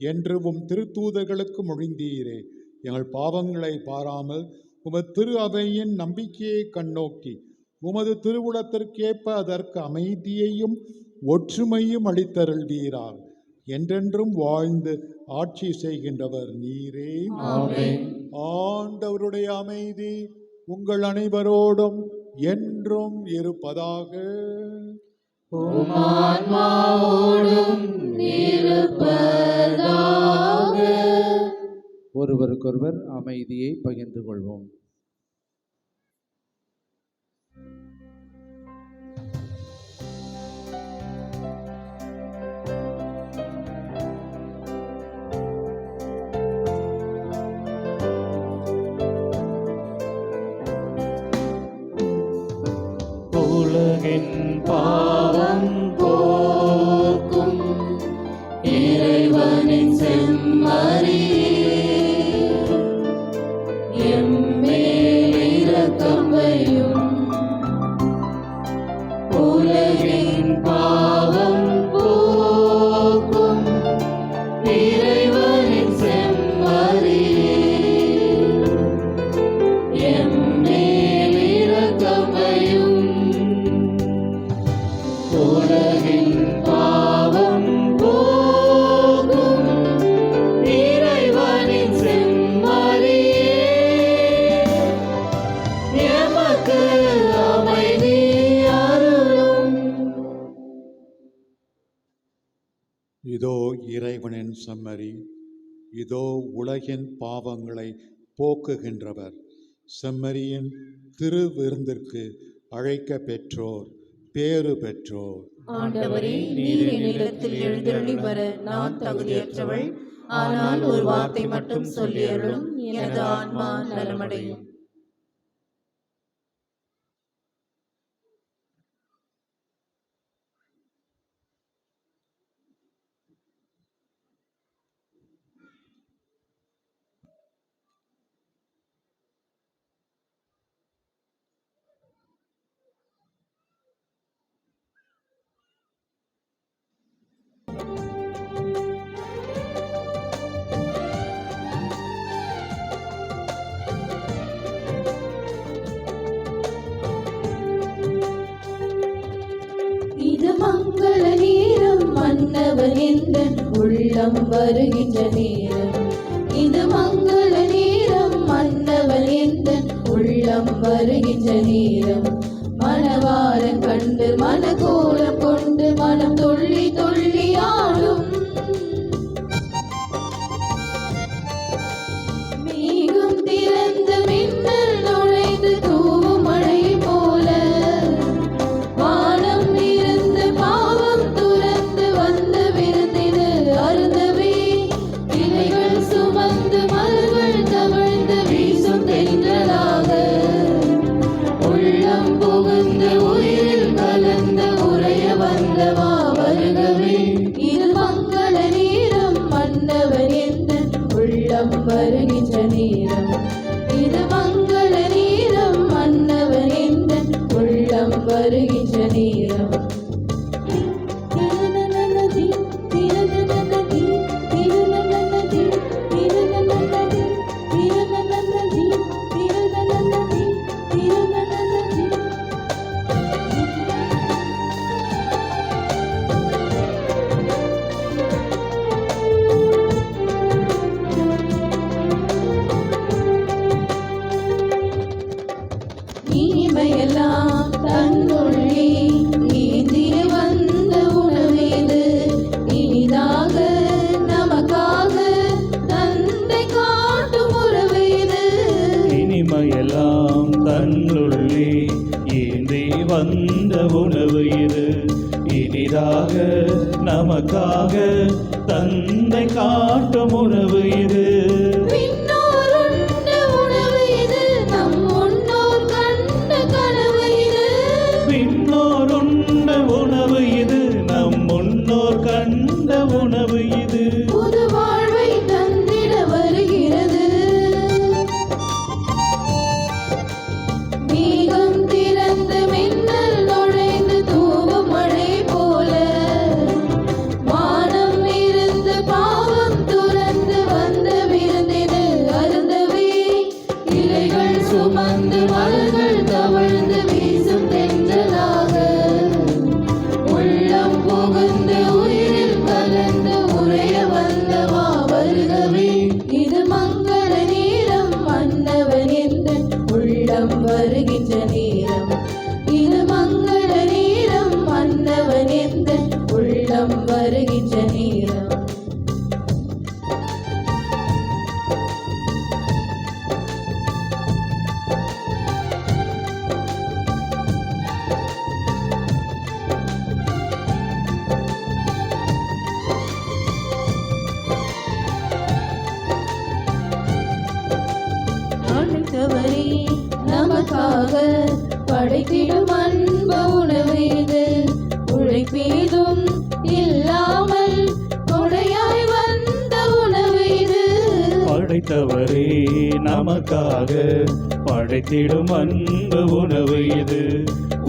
என்று உம் திருத்தூதர்களுக்கு மொழிந்தீரே. எங்கள் பாவங்களை பாராமல் உமது திரு அவையின் நம்பிக்கையை கண்ணோக்கி உமது திருவுளத்திற்கேற்ப அதற்கு அமைதியையும் ஒற்றுமையும் அளித்தருள்வீராக. என்றென்றும் வாழ்ந்து ஆட்சி செய்கின்றவர் நீரே. ஆமென். ஆண்டவருடைய அமைதி உங்கள் அனைவரோடும் என்றும் இருப்பதாக. உம் ஆன்மாவோடும் இருப்பதாக. ஒருவருக்கொருவர் அமைதியை பகிர்ந்து கொள்வோம். உலகின் பாவம் போக்கும் எம்மேல் இரக்கம் வையும். உலகின் பாவம் போக்கும் இறைவனின் செம்மறியே, எம்மேல் இரக்கம் வையும். உலகின் பாவம் போக்கும் இறைவனின் செம்மறியே, எமக்கு அமைதி அருளும். இதோ இறைவனின் செம்மறி, இதோ உலகின் பாவங்களை போக்குகின்றவர். செம்மறியின் திருவிருந்திற்கு அழைக்க பெற்றோர் பேறு பெற்றோர். ஆண்டவரே, நீர் என்னிடத்தில் எழுந்தருளி வர நான் தகுதியற்றவள். ஆனால் ஒரு வார்த்தை மட்டும் சொல்லியருளும், எனது ஆன்மா நலமடையும். இது மங்கள நேரம், மன்னவன் எந்தன் உள்ளம் வருகின்ற நேரம். இது மங்கள நேரம், மன்னவன் எந்தன் உள்ளம் வருகின்ற நேரம். மணவாளன் கண்டு மனக்கோலம் கொண்டு மனம் துள்ளி துள்ளி ஆடும். மேகம் திறந்த மின்னல் நுழைந்து தூவும் மழை போல, வானம் இருந்து பாவம் துறந்து வந்த விருந்தினு அருந்தவே, இலைகள் சுமந்து மலர்கள் தவழ்ந்து வீசும் தென்றலாக, உள்ளம் புகுந்து உயிரில் கலந்து உறைய வந்தவா வருகவே. இது மங்கள நேரம், மன்னவன் எந்தன் உள்ளம் வருகின்ற நேரம். இது மங்கள நேரம், மன்னவன் எந்தன் உள்ளம் வருகின்ற நேரம். திருநன்னதி, திருநன்னதி, திருநன்னதி, திருநன்னதி, திருநன்னதி, திருநன்னதி, திருநன்னதி. இனிமையெல்லாம் தன்னுள்ளே ஏந்தி வந்த உணவேது, இனிதாக நமக்காக தந்தை காட்டும் உறவேது. இனிமையெல்லாம் தன்னுள்ளே ஏந்தி வந்த உணவு இது, இனிதாக நமக்காக தந்தை காட்டும் உணவு இது. விண்ணோர் உண்ட உணவு இது, நம் முன்னோர் கண்ட கனவு இது. விண்ணோர் உண்ட உணவு இது, நம் முன்னோர் கண்ட உணவு இது. புது வாழ்வை தந்திட வருகிறது. மேகம் திறந்து மின்னல் நுழைந்து தூவும் மழை போல, வானம் இருந்து பாவம் துறந்து வந்த விருந்தினு அருந்தவே, இலைகள் சுமந்து மலர்கள் தவழ்ந்து வீசும் தென்றலாக, உள்ளம் புகுந்து உயிரில் கலந்து உறைய வந்தவா வருகவே. இது மங்கள நேரம், மன்னவன் எந்தன் உள்ளம் வருகின்ற நேரம். இது மங்கள நேரம், மன்னவன் எந்தன் உள்ளம் வருகின்ற நேரம். ஆண்டவரே, நமக்காக படைத்திடும் அன்பு உணவு இது, உழைப்பேதும் இல்லாமல் கொடையாய் வந்த உணவு இது. படைத்தவரே நமக்காக படைத்திடும் அன்பு உணவு இது.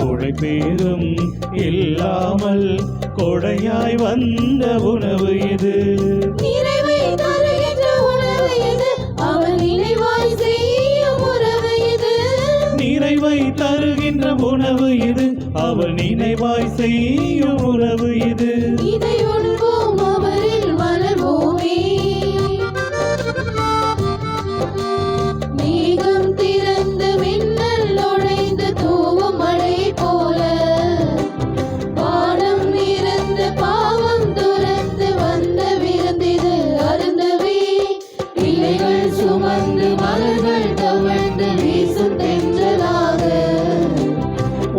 உழைப்பேதும் இல்லாமல் கொடையாய் வந்த உணவு இது. நிறைவை தருகின்ற உணவு இது, அவர் நினைவாய் செய்யும் உறவு இது. நிறைவை தருகின்ற உணவு இது, அவர் நினைவாய் செய்யும் உறவு இது. இதை உண்போம், அவரில் வளர்வோமே. மேகம் திறந்து மின்னல் நுழைந்து தூவும் மழை போல, வானம் இறந்து பாவம் துறந்து வந்த விருந்திது அருந்தவே. இலைகள் சுமந்து மலர்கள் தவழ்ந்து வீசும் தென்றலாக,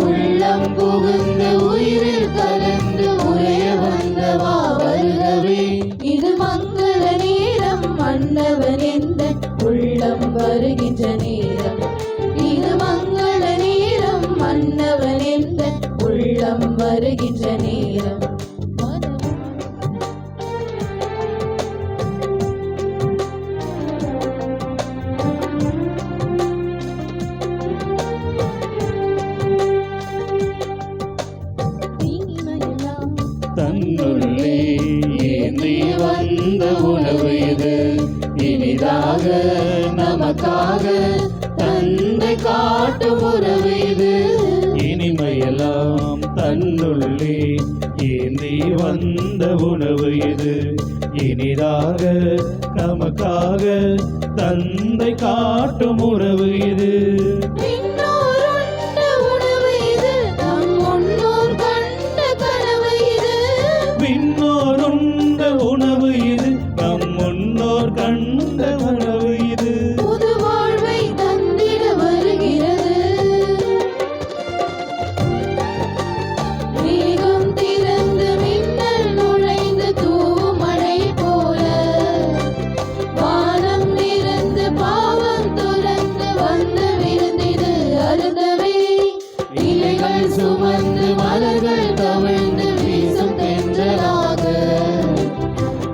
உள்ளம் புகுந்து உயிரில் கலந்து உரைய வந்தவா வருகவே. இது மங்கள நேரம், மன்னவன் எந்த உள்ளம் வருகின்ற நேரம். இது மங்கள நேரம், மன்னவன் எந்த உள்ளம் வருகின்ற நேரம். தன்னுள்ளே ஏந்தி வந்த உணவு இது, இனிதாக நமக்காக தந்தை காட்டும் உறவு இது. இனிமையெல்லாம் தன்னுள்ளே ஏந்தி வந்த உணவு இது, இனிதாக நமக்காக தந்தை காட்டும் உறவு இது. விண்ணோருண்ட உணவு இது, நம் முன்னோர் கண்ட கனவு இது. விண்ணோருண்ட உணவு இது, நம் முன்னோர் கண்ட உணவு இது. புது வாழ்வை தந்திட வருகிறது. மேகம் திறந்து மின்னல் நுழைந்து தூவும் மழை போல, வானம் இறந்து பாவம் துறந்து வந்த விருந்திது அருந்தவே. இலைகள் சுமந்து மலர்கள் தவழ்ந்து வீசும் தென்றலாக,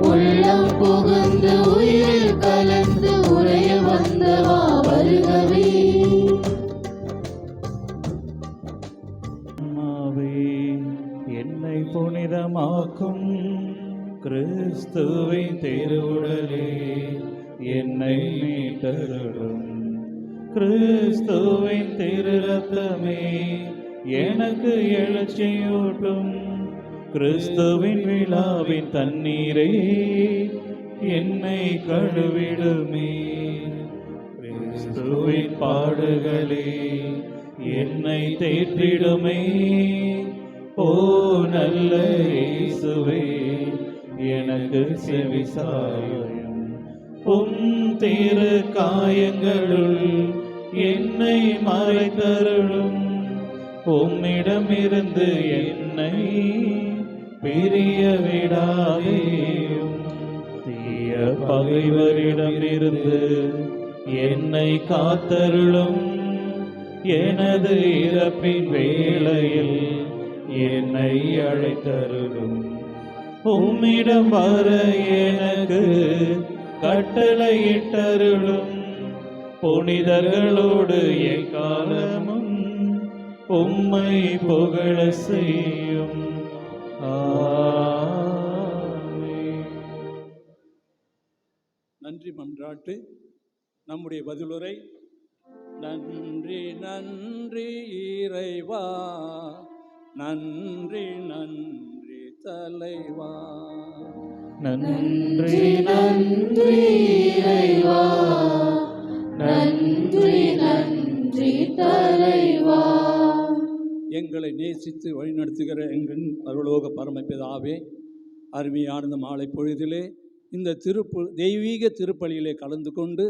உள்ளம் புகுந்து உயிரில் கலந்து உரைய வந்தவா வருகவே. அம்மாவே, என்னை புனிதமாக்கும் கிறிஸ்துவின் திருவுடலே என்னை மீட்டருளும். கிறிஸ்துவின் திரு ரத்தமே எனக்கு எழுச்சியூட்டும். கிறிஸ்துவின் விழாவின் தண்ணீரே என்னை கழுவிடுமே. கிறிஸ்துவின் பாடுகளே என்னை தேற்றிடுமே. ஓ நல்ல இயேசுவே, எனக்கு செவிசாயும். உம் திரு காயங்களுள் என்னை மறைத்தருளும். உம்மிடமிருந்து என்னை பிரிய விடாதேயும். தீய பகைவரிடமிருந்து என்னை காத்தருளும். எனது இறப்பின் வேளையில் என்னை அழைத்தருளும். உம்மிடம் வர எனக்கு கட்டளையிட்டருளும். புனிதர்களோடு எக்காலமும் உம்மை புகழ செய்யும். ஆமென். நன்றி மன்றாட்டு. நம்முடைய பதிலுரை: நன்றி நன்றி இறைவா, நன்றி நன்றி தலைவா. நன்றி நன்றி இறைவா, நன்றி நன்றி தலைவா. எங்களை நேசித்து வழிநடத்துகிற எங்கள் அருளோக பரமபிதாவே, அருமையான இந்த மாலை பொழுதிலே இந்த தெய்வீக திருப்பலியிலே கலந்து கொண்டு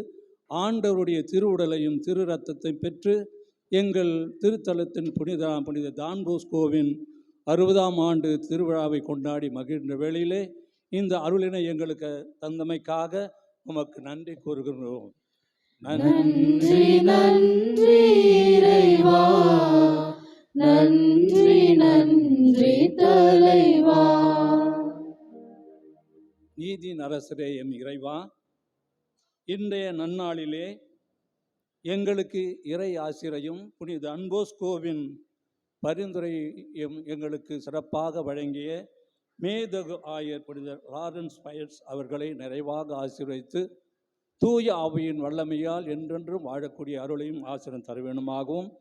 ஆண்டவருடைய திருவுடலையும் திரு ரத்தத்தையும் பெற்று எங்கள் திருத்தலத்தின் புனித டான் போஸ்கோவின் 60ஆம் ஆண்டு திருவிழாவை கொண்டாடி மகிழ்ந்த வேளையிலே இந்த அருளினை எங்களுக்கு தந்தமைக்காக உமக்கு நன்றி கூறுகிறோம். நன்றி நன்றி இறைவா, நன்றி நன்றி தலைவா. நீதியின் அரசரே எம் இறைவா, இன்றைய நன்னாளிலே எங்களுக்கு இறை ஆசிரையும் புனித அன்போஸ்கோவின் பரிந்துரையும் எங்களுக்கு சிறப்பாக வழங்கிய மேதகு ஆயர் புனித லாரன்ஸ் பயர்ஸ் அவர்களை நிறைவாக ஆசீர்வதித்து தூய ஆவியின் வல்லமையால் என்றென்றும் வாழக்கூடிய அருளையும் ஆசிரியம் தர வேண்டுமாகவும்,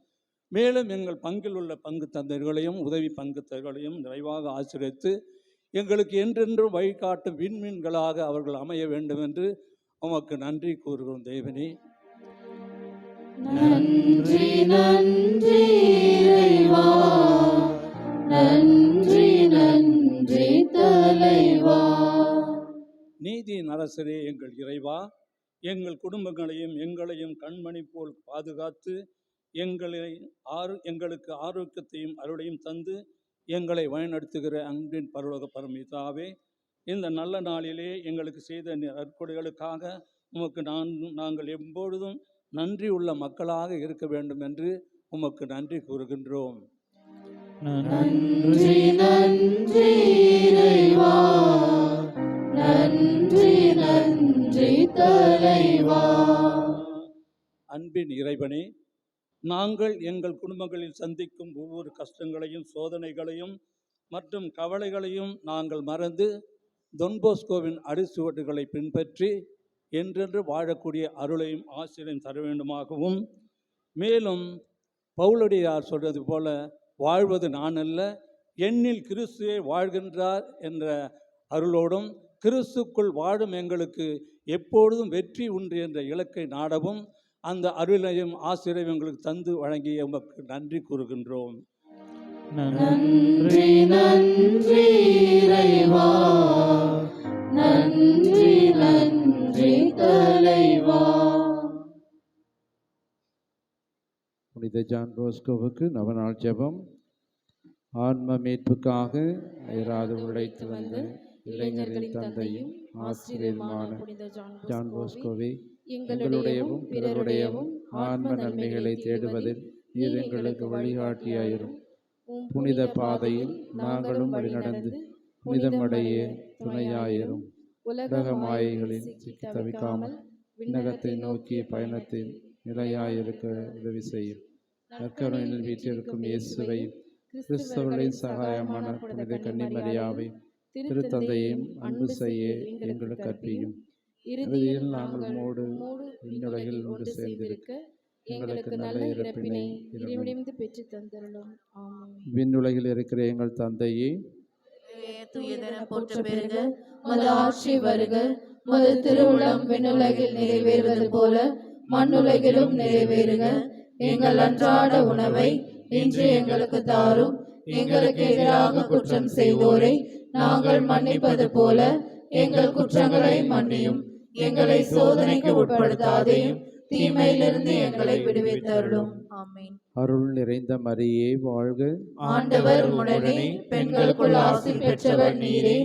மேலும் எங்கள் பங்கில் உள்ள பங்கு தந்தைகளையும் உதவி பங்கு தந்தைகளையும் நிறைவாக ஆசீர்வதித்து எங்களுக்கு என்றென்றும் வழிகாட்டும் விண்மீன்களாக அவர்கள் அமைய வேண்டும் என்று உமக்கு நன்றி கூறுகிறோம் தேவனே. நன்றி நன்றி இறைவா, நன்றி நன்றி தலைவா. நீதியின் அரசரே எங்கள் இறைவா, எங்கள் குடும்பங்களையும் எங்களையும் கண்மணி போல் பாதுகாத்து எங்களுக்கு ஆரோக்கியத்தையும் அருளையும் தந்து எங்களை வழிநடத்துகிற அன்பின் பரலோக பரமிதாவே, இந்த நல்ல நாளிலே எங்களுக்கு செய்த நற்கொடைகளுக்காக உமக்கு நாங்கள் எப்பொழுதும் நன்றி உள்ள மக்களாக இருக்க வேண்டும் என்று உமக்கு நன்றி கூறுகின்றோம். நன்றி நன்றி இறைவா, நன்றி நன்றி தலைவா. அன்பின் இறைவனே, நாங்கள் எங்கள் குடும்பங்களில் சந்திக்கும் ஒவ்வொரு கஷ்டங்களையும் சோதனைகளையும் மற்றும் கவலைகளையும் நாங்கள் மறந்து தொன்போஸ்கோவின் அடிச்சுவடுகளை பின்பற்றி என்றென்று வாழக்கூடிய அருளையும் ஆசிரியம் தர வேண்டுமாகவும், மேலும் பவுலடியார் சொல்வது போல வாழ்வது நான் அல்ல, என்னில் கிறிஸ்துவே வாழ்கின்றார் என்ற அருளோடும் கிறிஸ்துக்குள் வாழும் எங்களுக்கு எப்பொழுதும் வெற்றி உண்டு என்ற இலக்கை நாடவும் அந்த அருளையும் ஆசிரியம் எங்களுக்கு தந்து வழங்கிய உமக்கு நன்றி கூறுகின்றோம். நன்றி நன்றி இறைவா, நன்றி நன்றி தலைவா. புனித ஜான் போஸ்கோவுக்கு நவநாள் ஜெபம். ஆன்ம மீட்புக்காக அயராது உழைத்து வந்த இளைஞர்களின் தந்தையும் ஆசிரியருமான ஜான் போஸ்கோவே, எங்களுடையவும் பிறருடையவும் ஆன்ம நன்மைகளை தேடுவதில் நீர் எங்களுக்கு வழிகாட்டியாயிரும். புனித பாதையில் நாங்களும் வழிநடந்து புனிதமடைய துணையாயிரும். உலக மாயைகளில் சிக்கி தவிக்காமல் விண்ணகத்தை நோக்கிய பயணத்தில் நிலையாயிருக்க உதவி செய்யும். நற்கருணையில் வீற்றிருக்கும் இயேசுவை, கிறிஸ்தவர்களின் சகாயமான புனித கன்னிமரியாவை, திருத்தந்தையும் அன்பு செய்ய எங்களுக்கு கற்பியும். இறுதியில் நாங்கள் மோடு விண்ணுலகில் ஒன்று சேர்ந்திருக்க எங்களுக்கு நல்ல இறப்பினை இறைவனிடமிருந்து பெற்று தந்தருளும். ஆமென். விண்ணுலகில் இருக்கிற எங்கள் தந்தையே, தூயதென போற்ற பெறுக, உமது ஆட்சி வருக, உமது திருவுளம் விண்ணுலகில் நிறைவேறுவது போல மண்ணுலகிலும் நிறைவேறுக. எங்கள் அன்றாட உணவை இன்று எங்களுக்கு தாரும். எங்களுக்கு எதிராக குற்றம் செய்வோரை நாங்கள் மன்னிப்பது போல எங்கள் குற்றங்களை மன்னியும். எங்களை சோதனைக்கு உட்படுத்தாதேயும், தீமையிலிருந்து எங்களை விடுவித்தருளும். ஆமென். அருள் நிறைந்த மரியே வாழ்க, ஆண்டவர் உம்முடனே, பெண்களுக்குள் ஆசி பெற்றவர் நீரே.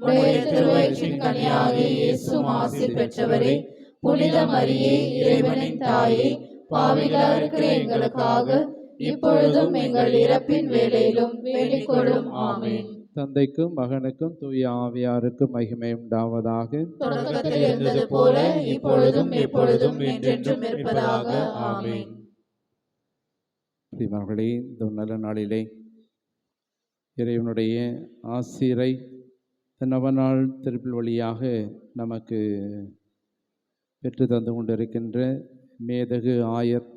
உடைய திருவயிற்றின் கனியாகிய இயேசுவும் ஆசி பெற்றவரே. புனித மரியே, இறைவனின் தாயே, பாவிகளாக இருக்கிற எங்களுக்காக இப்பொழுதும் எங்கள் இறப்பின் வேளையிலும் வேண்டிக் கொள்ளும். ஆமென். தந்தைக்கும் மகனுக்கும் தூய ஆவியாருக்கும் மகிமை உண்டாவதாக. தொடக்கத்தில் இருந்தது போல இப்பொழுதும் எப்பொழுதும் என்றென்றும் இருப்பதாக. ஆமென். பிரியமானவர்களே, இந்த நல்ல நாளிலே இறைவனுடைய ஆசிரை நவநாள் திருப்பில் வழியாக நமக்கு பெற்று தந்து கொண்டிருக்கின்ற மேதகு ஆயர்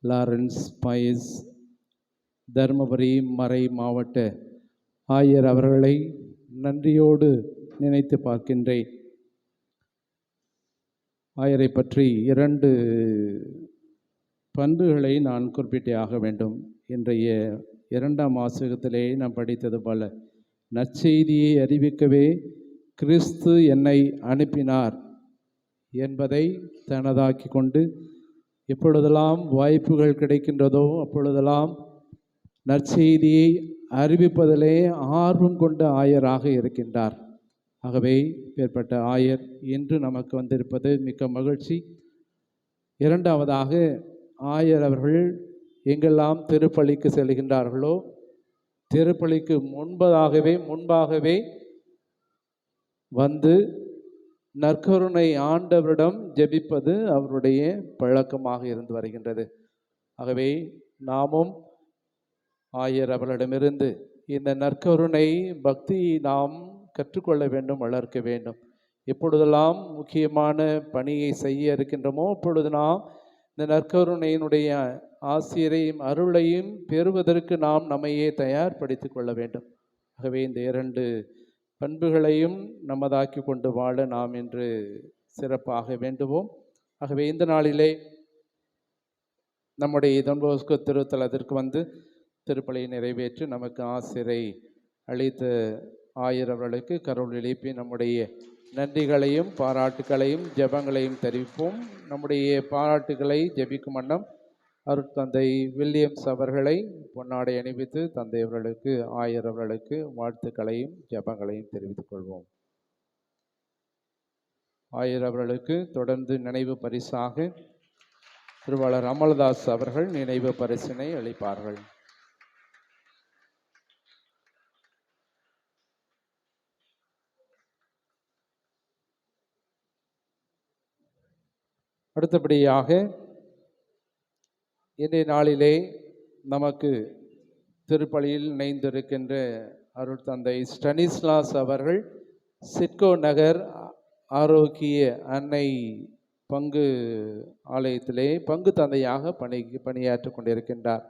லாரன்ஸ் பயஸ், தருமபுரி மறை மாவட்ட ஆயர் அவர்களை நன்றியோடு நினைத்து பார்க்கின்றேன். ஆயரை பற்றி 2 பண்புகளை நான் குறிப்பிட்டே ஆக வேண்டும். இன்றைய 2ஆம் வாசகத்திலே நாம் படித்தது போல, நற்செய்தியை அறிவிக்கவே கிறிஸ்து என்னை அனுப்பினார் என்பதை தனதாக்கி கொண்டு எப்பொழுதெல்லாம் வாய்ப்புகள் கிடைக்கின்றதோ அப்பொழுதெல்லாம் நற்செய்தியை அறிவிப்பதிலே ஆர்வம் கொண்ட ஆயராக இருக்கின்றார். ஆகவே பேர்பட்ட ஆயர் இன்று நமக்கு வந்திருப்பது மிக்க மகிழ்ச்சி. 2வதாக, ஆயர் அவர்கள் எங்கெல்லாம் திருப்பலிக்கு செல்கின்றார்களோ திருப்பலிக்கு முன்பாகவே வந்து நற்கருணை ஆண்டவரிடம் ஜெபிப்பது அவருடைய பழக்கமாக இருந்து வருகின்றது. ஆகவே நாமும் ஆயர் அவர்களிடமிருந்து இந்த நற்கருணை பக்தி நாம் கற்றுக்கொள்ள வேண்டும், வளர்க்க வேண்டும். எப்பொழுதெல்லாம் முக்கியமான பணியை செய்ய இருக்கின்றோமோ அப்பொழுது நாம் இந்த நற்கருணையினுடைய ஆசிரியரையும் அருளையும் பெறுவதற்கு நாம் நம்மையே தயார்படுத்தி கொள்ள வேண்டும். ஆகவே இந்த 2 பண்புகளையும் நமதாக்கி கொண்டு வாழ நாம் இன்று சிறப்பாக வேண்டுவோம். ஆகவே இந்த நாளிலே நம்முடைய தொன்போஸ்கோ திருத்தலத்திற்கு வந்து திருப்பலியை நிறைவேற்றி நமக்கு ஆசிரை அளித்த ஆயர் அவர்களுக்கு கரோல் எழுப்பி நம்முடைய நன்றிகளையும் பாராட்டுகளையும் ஜெபங்களையும் தெரிவிப்போம். நம்முடைய பாராட்டுகளை ஜெபிக்கும் வண்ணம் அருட்தந்தை வில்லியம்ஸ் அவர்களை பொன்னாடை அணிவித்து தந்தை அவர்களுக்கு ஆயர் அவர்களுக்கு வாழ்த்துக்களையும் ஜெபங்களையும் தெரிவித்துக் கொள்வோம். ஆயர் அவர்களுக்கு தொடர்ந்து நினைவு பரிசாக திருவாளர் அமல்தாஸ் அவர்கள் நினைவு பரிசினை அளிப்பார்கள். அடுத்தபடியாக இன்றைய நாளிலே நமக்கு திருப்பலியில் இணைந்திருக்கின்ற அருட்தந்தை ஸ்டனிஸ்லாஸ் அவர்கள் சிட்கோ நகர் ஆரோக்கிய அன்னை பங்கு ஆலயத்திலே பங்கு தந்தையாக பணியாற்றி கொண்டிருக்கின்றார்.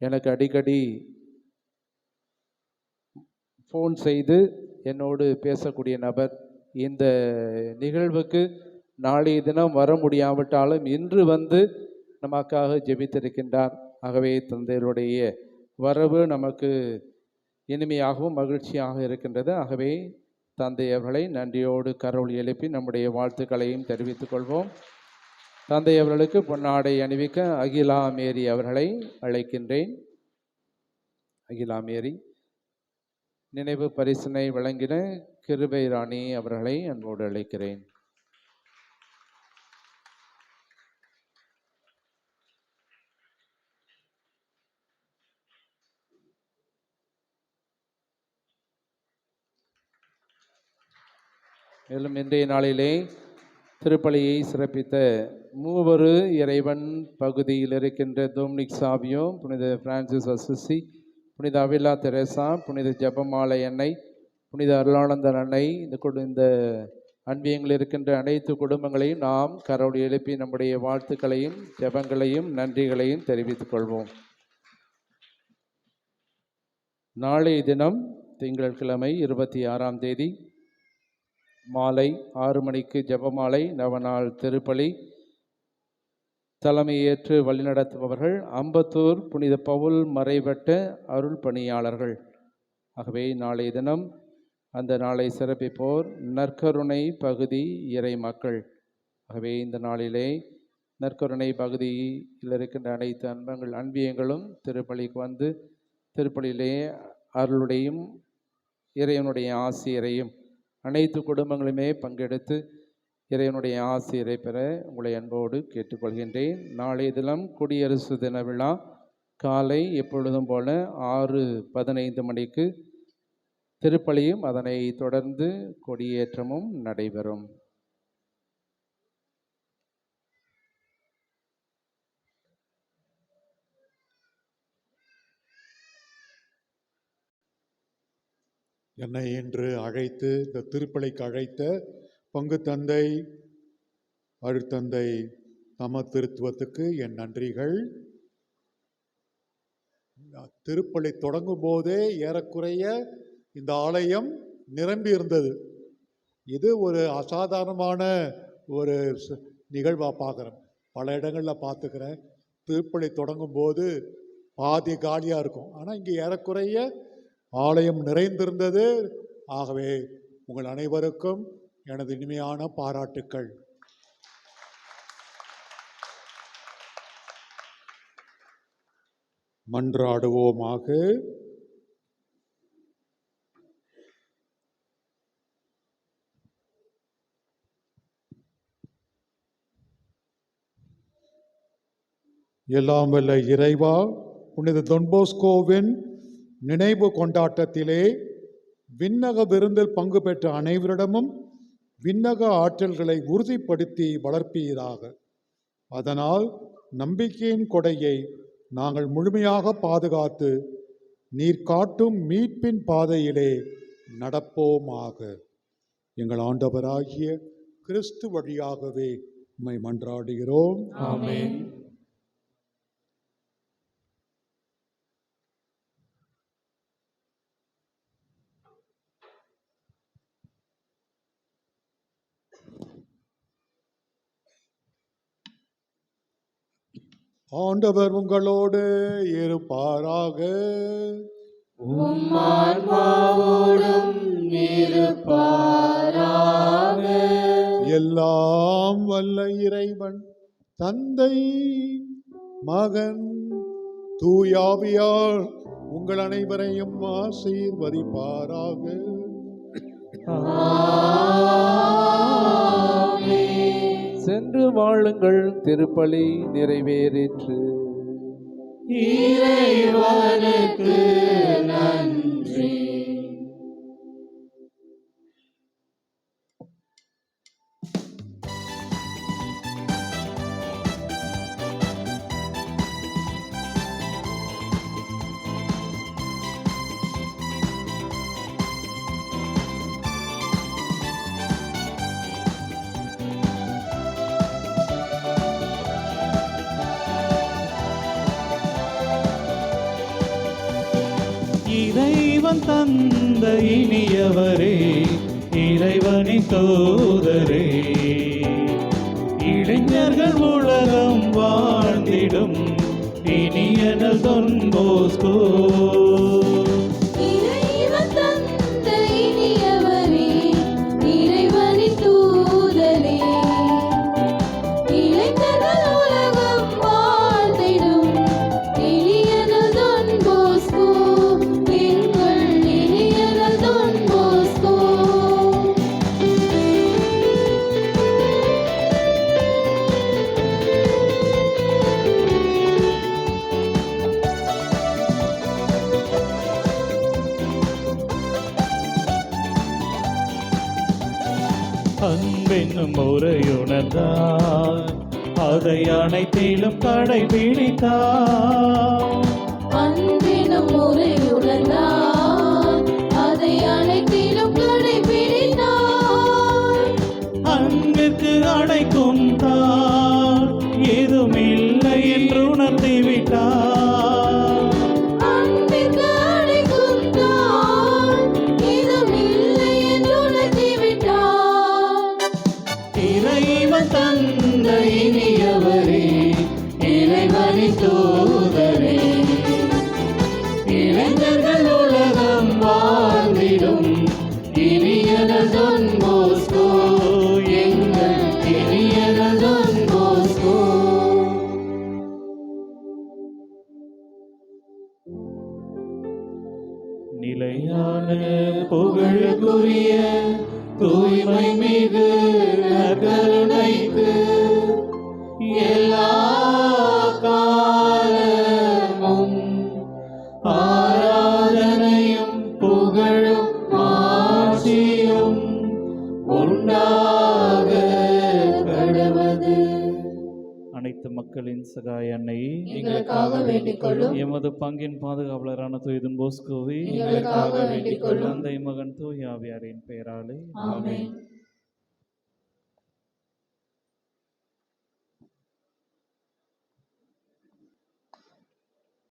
எனக்கு அடிக்கடி ஃபோன் செய்து என்னோடு பேசக்கூடிய நபர். இந்த நிகழ்வுக்கு நாளைய தினம் வர முடியாவிட்டாலும் இன்று வந்து நமக்காக ஜெபித்திருக்கின்றார். ஆகவே தந்தையருடைய வரவு நமக்கு இனிமையாகவும் மகிழ்ச்சியாக இருக்கின்றது. ஆகவே தந்தை அவர்களை நன்றியோடு கரோல் எழுப்பி நம்முடைய வாழ்த்துக்களையும் தெரிவித்துக் கொள்வோம். தந்தை அவர்களுக்கு பொன்னாடை அணிவிக்க அகிலா மேரி அவர்களை அழைக்கின்றேன். அகிலா மேரி நினைவு பரிசினை வழங்கின கிருபை ராணி அவர்களை அன்போடு அழைக்கிறேன். மேலும் இன்றைய நாளிலே திருப்பலியை சிறப்பித்த மூவரு இறைவன் பகுதியில் இருக்கின்ற டொமினிக் சாவியோ, புனித பிரான்சிஸ் அசிசி, புனித அவிலா தெரேசா, புனித ஜெபமாலை அன்னை, புனித அருளானந்தர் அன்னை, இந்த அன்பியங்கள் இருக்கின்ற அனைத்து குடும்பங்களையும் நாம் கரோல் எழுப்பி நம்முடைய வாழ்த்துக்களையும் ஜெபங்களையும் நன்றிகளையும் தெரிவித்துக் கொள்வோம். நாளைய தினம் திங்கட்கிழமை 26ஆம் தேதி மாலை 6 மணிக்கு ஜெபமாலை, நவநாள் திருப்பலி. தலைமையேற்று வழிநடத்துபவர்கள் அம்பத்தூர் புனித பவுல் மறைவட்ட அருள் பணியாளர்கள். ஆகவே நாளைய தினம் அந்த நாளை சிறப்பிப்போர் நற்கருணை பகுதி இறை மக்கள். ஆகவே இந்த நாளிலே நற்கருணை பகுதியில் இருக்கின்ற அனைத்து அன்பியங்களும் திருப்பலிக்கு வந்து திருப்பலியிலே அருளுடையும் இறைவனுடைய ஆசிரியரையும் அனைத்து குடும்பங்களுமே பங்கெடுத்து இறைவனுடைய ஆசிரியரை பெற உங்களை அன்போடு கேட்டுக்கொள்கின்றேன். நாளைய தினம் குடியரசு தின விழா காலை எப்பொழுதும் போல 6:15 மணிக்கு திருப்பலியும் அதனை தொடர்ந்து கொடியேற்றமும் நடைபெறும். என்னை இன்று அழைத்து இந்த திருப்பலிக்கு அழைத்த பங்கு தந்தை அருட்தந்தை தம திருத்துவத்துக்கு என் நன்றிகள். திருப்பலி தொடங்கும் போதே ஏறக்குறைய இந்த ஆலயம் நிரம்பி இருந்தது. இது ஒரு அசாதாரணமான ஒரு நிகழ்வாக பார்க்குறேன். பல இடங்களில் பார்த்துக்கிறேன். திருப்பலி தொடங்கும் போது பாதி காலியாக இருக்கும், ஆனால் இங்கே ஏறக்குறைய ஆலயம் நிறைந்திருந்தது. ஆகவே உங்கள் அனைவருக்கும் எனது இனிமையான பாராட்டுக்கள். மன்றாடுவோமாக. எல்லாம் வல்ல இறைவா, புனித தொன்போஸ்கோவின் நினைவு கொண்டாட்டத்திலே விண்ணக விருந்தில் பங்கு பெற்ற அனைவரிடமும் விண்ணக ஆற்றல்களை உறுதிப்படுத்தி வளர்ப்பீராக. அதனால் நம்பிக்கையின் கொடையை நாங்கள் முழுமையாக பாதுகாத்து நீர் காட்டும் மீட்பின் பாதையிலே நடப்போமாக. எங்கள் ஆண்டவராகிய கிறிஸ்து வழியாகவே உம்மை மன்றாடுகிறோம். ஆமென். ஆண்டவர் உங்களோடு இருப்பாராக. உம்மான்மாவோடும் இருப்பாராக. எல்லாம் வல்ல இறைவன் தந்தை மகன் தூயாவியார் உங்கள் அனைவரையும் ஆசீர்வதிப்பாராக. சென்று வாழுங்கள், திருப்பலி நிறைவேறிற்று. இறைவனுக்கு நன்றி. இறைவன் தந்த இனியவரே, இறைவனின் தூதரே, இளைஞர்கள் உலகம் வாழ்ந்திடும் இனியனல் தொன் போஸ்கோ. இறைவன் தந்த இனியவரே, இறைவனின் தூதரே, இளைஞர்கள் உலகம் வாழ்ந்திடும் இனியனல் தொன் போஸ்கோ. எங்கள் இனியனல் தொன் போஸ்கோ. அன்பென்னும் முறையுணர்ந்தார், அதை அனைத்திலும் கடைபிடித்தார். அன்பினும் முறையுணர்ந்தார், அதை அனைத்திலும் கடைபிடித்தார். அன்பிற்கு அடைக்கும் தார் ஏதும் இல்லை என்று உணர்த்திவிட்டார். அன்பிற்கு அழைக்கும் தார் ஏதும் இல்லை என்று உணர்த்திவிட்டார். இறைவன் தந்த இனியவரே, இறைவனின் தூதரே, இளைஞர்கள் உலகம் வாழ்ந்திடும் இனியனல் தொன் போஸ்கோ. எங்கள் இனியனல் தொன் போஸ்கோ. நிலையான புகழுக்குரிய தூய்மை மிகு நற்கருணைக்கு எல்லா காலமும் ஆராதனையும் புகழும் ஆட்சியும் உண்டாக கடவது. அனைத்து மக்களின் சகாய அன்னையே, எங்களுக்காக வேண்டிக் கொள்ளும். எமது பங்கின் பாதுகாவலரான தூயதன் போஸ்கோவே, எங்களுக்காக வேண்டிக் கொள்ளும். தந்தை மகன் தூய ஆவியாரின் பெயராலே ஆமென்.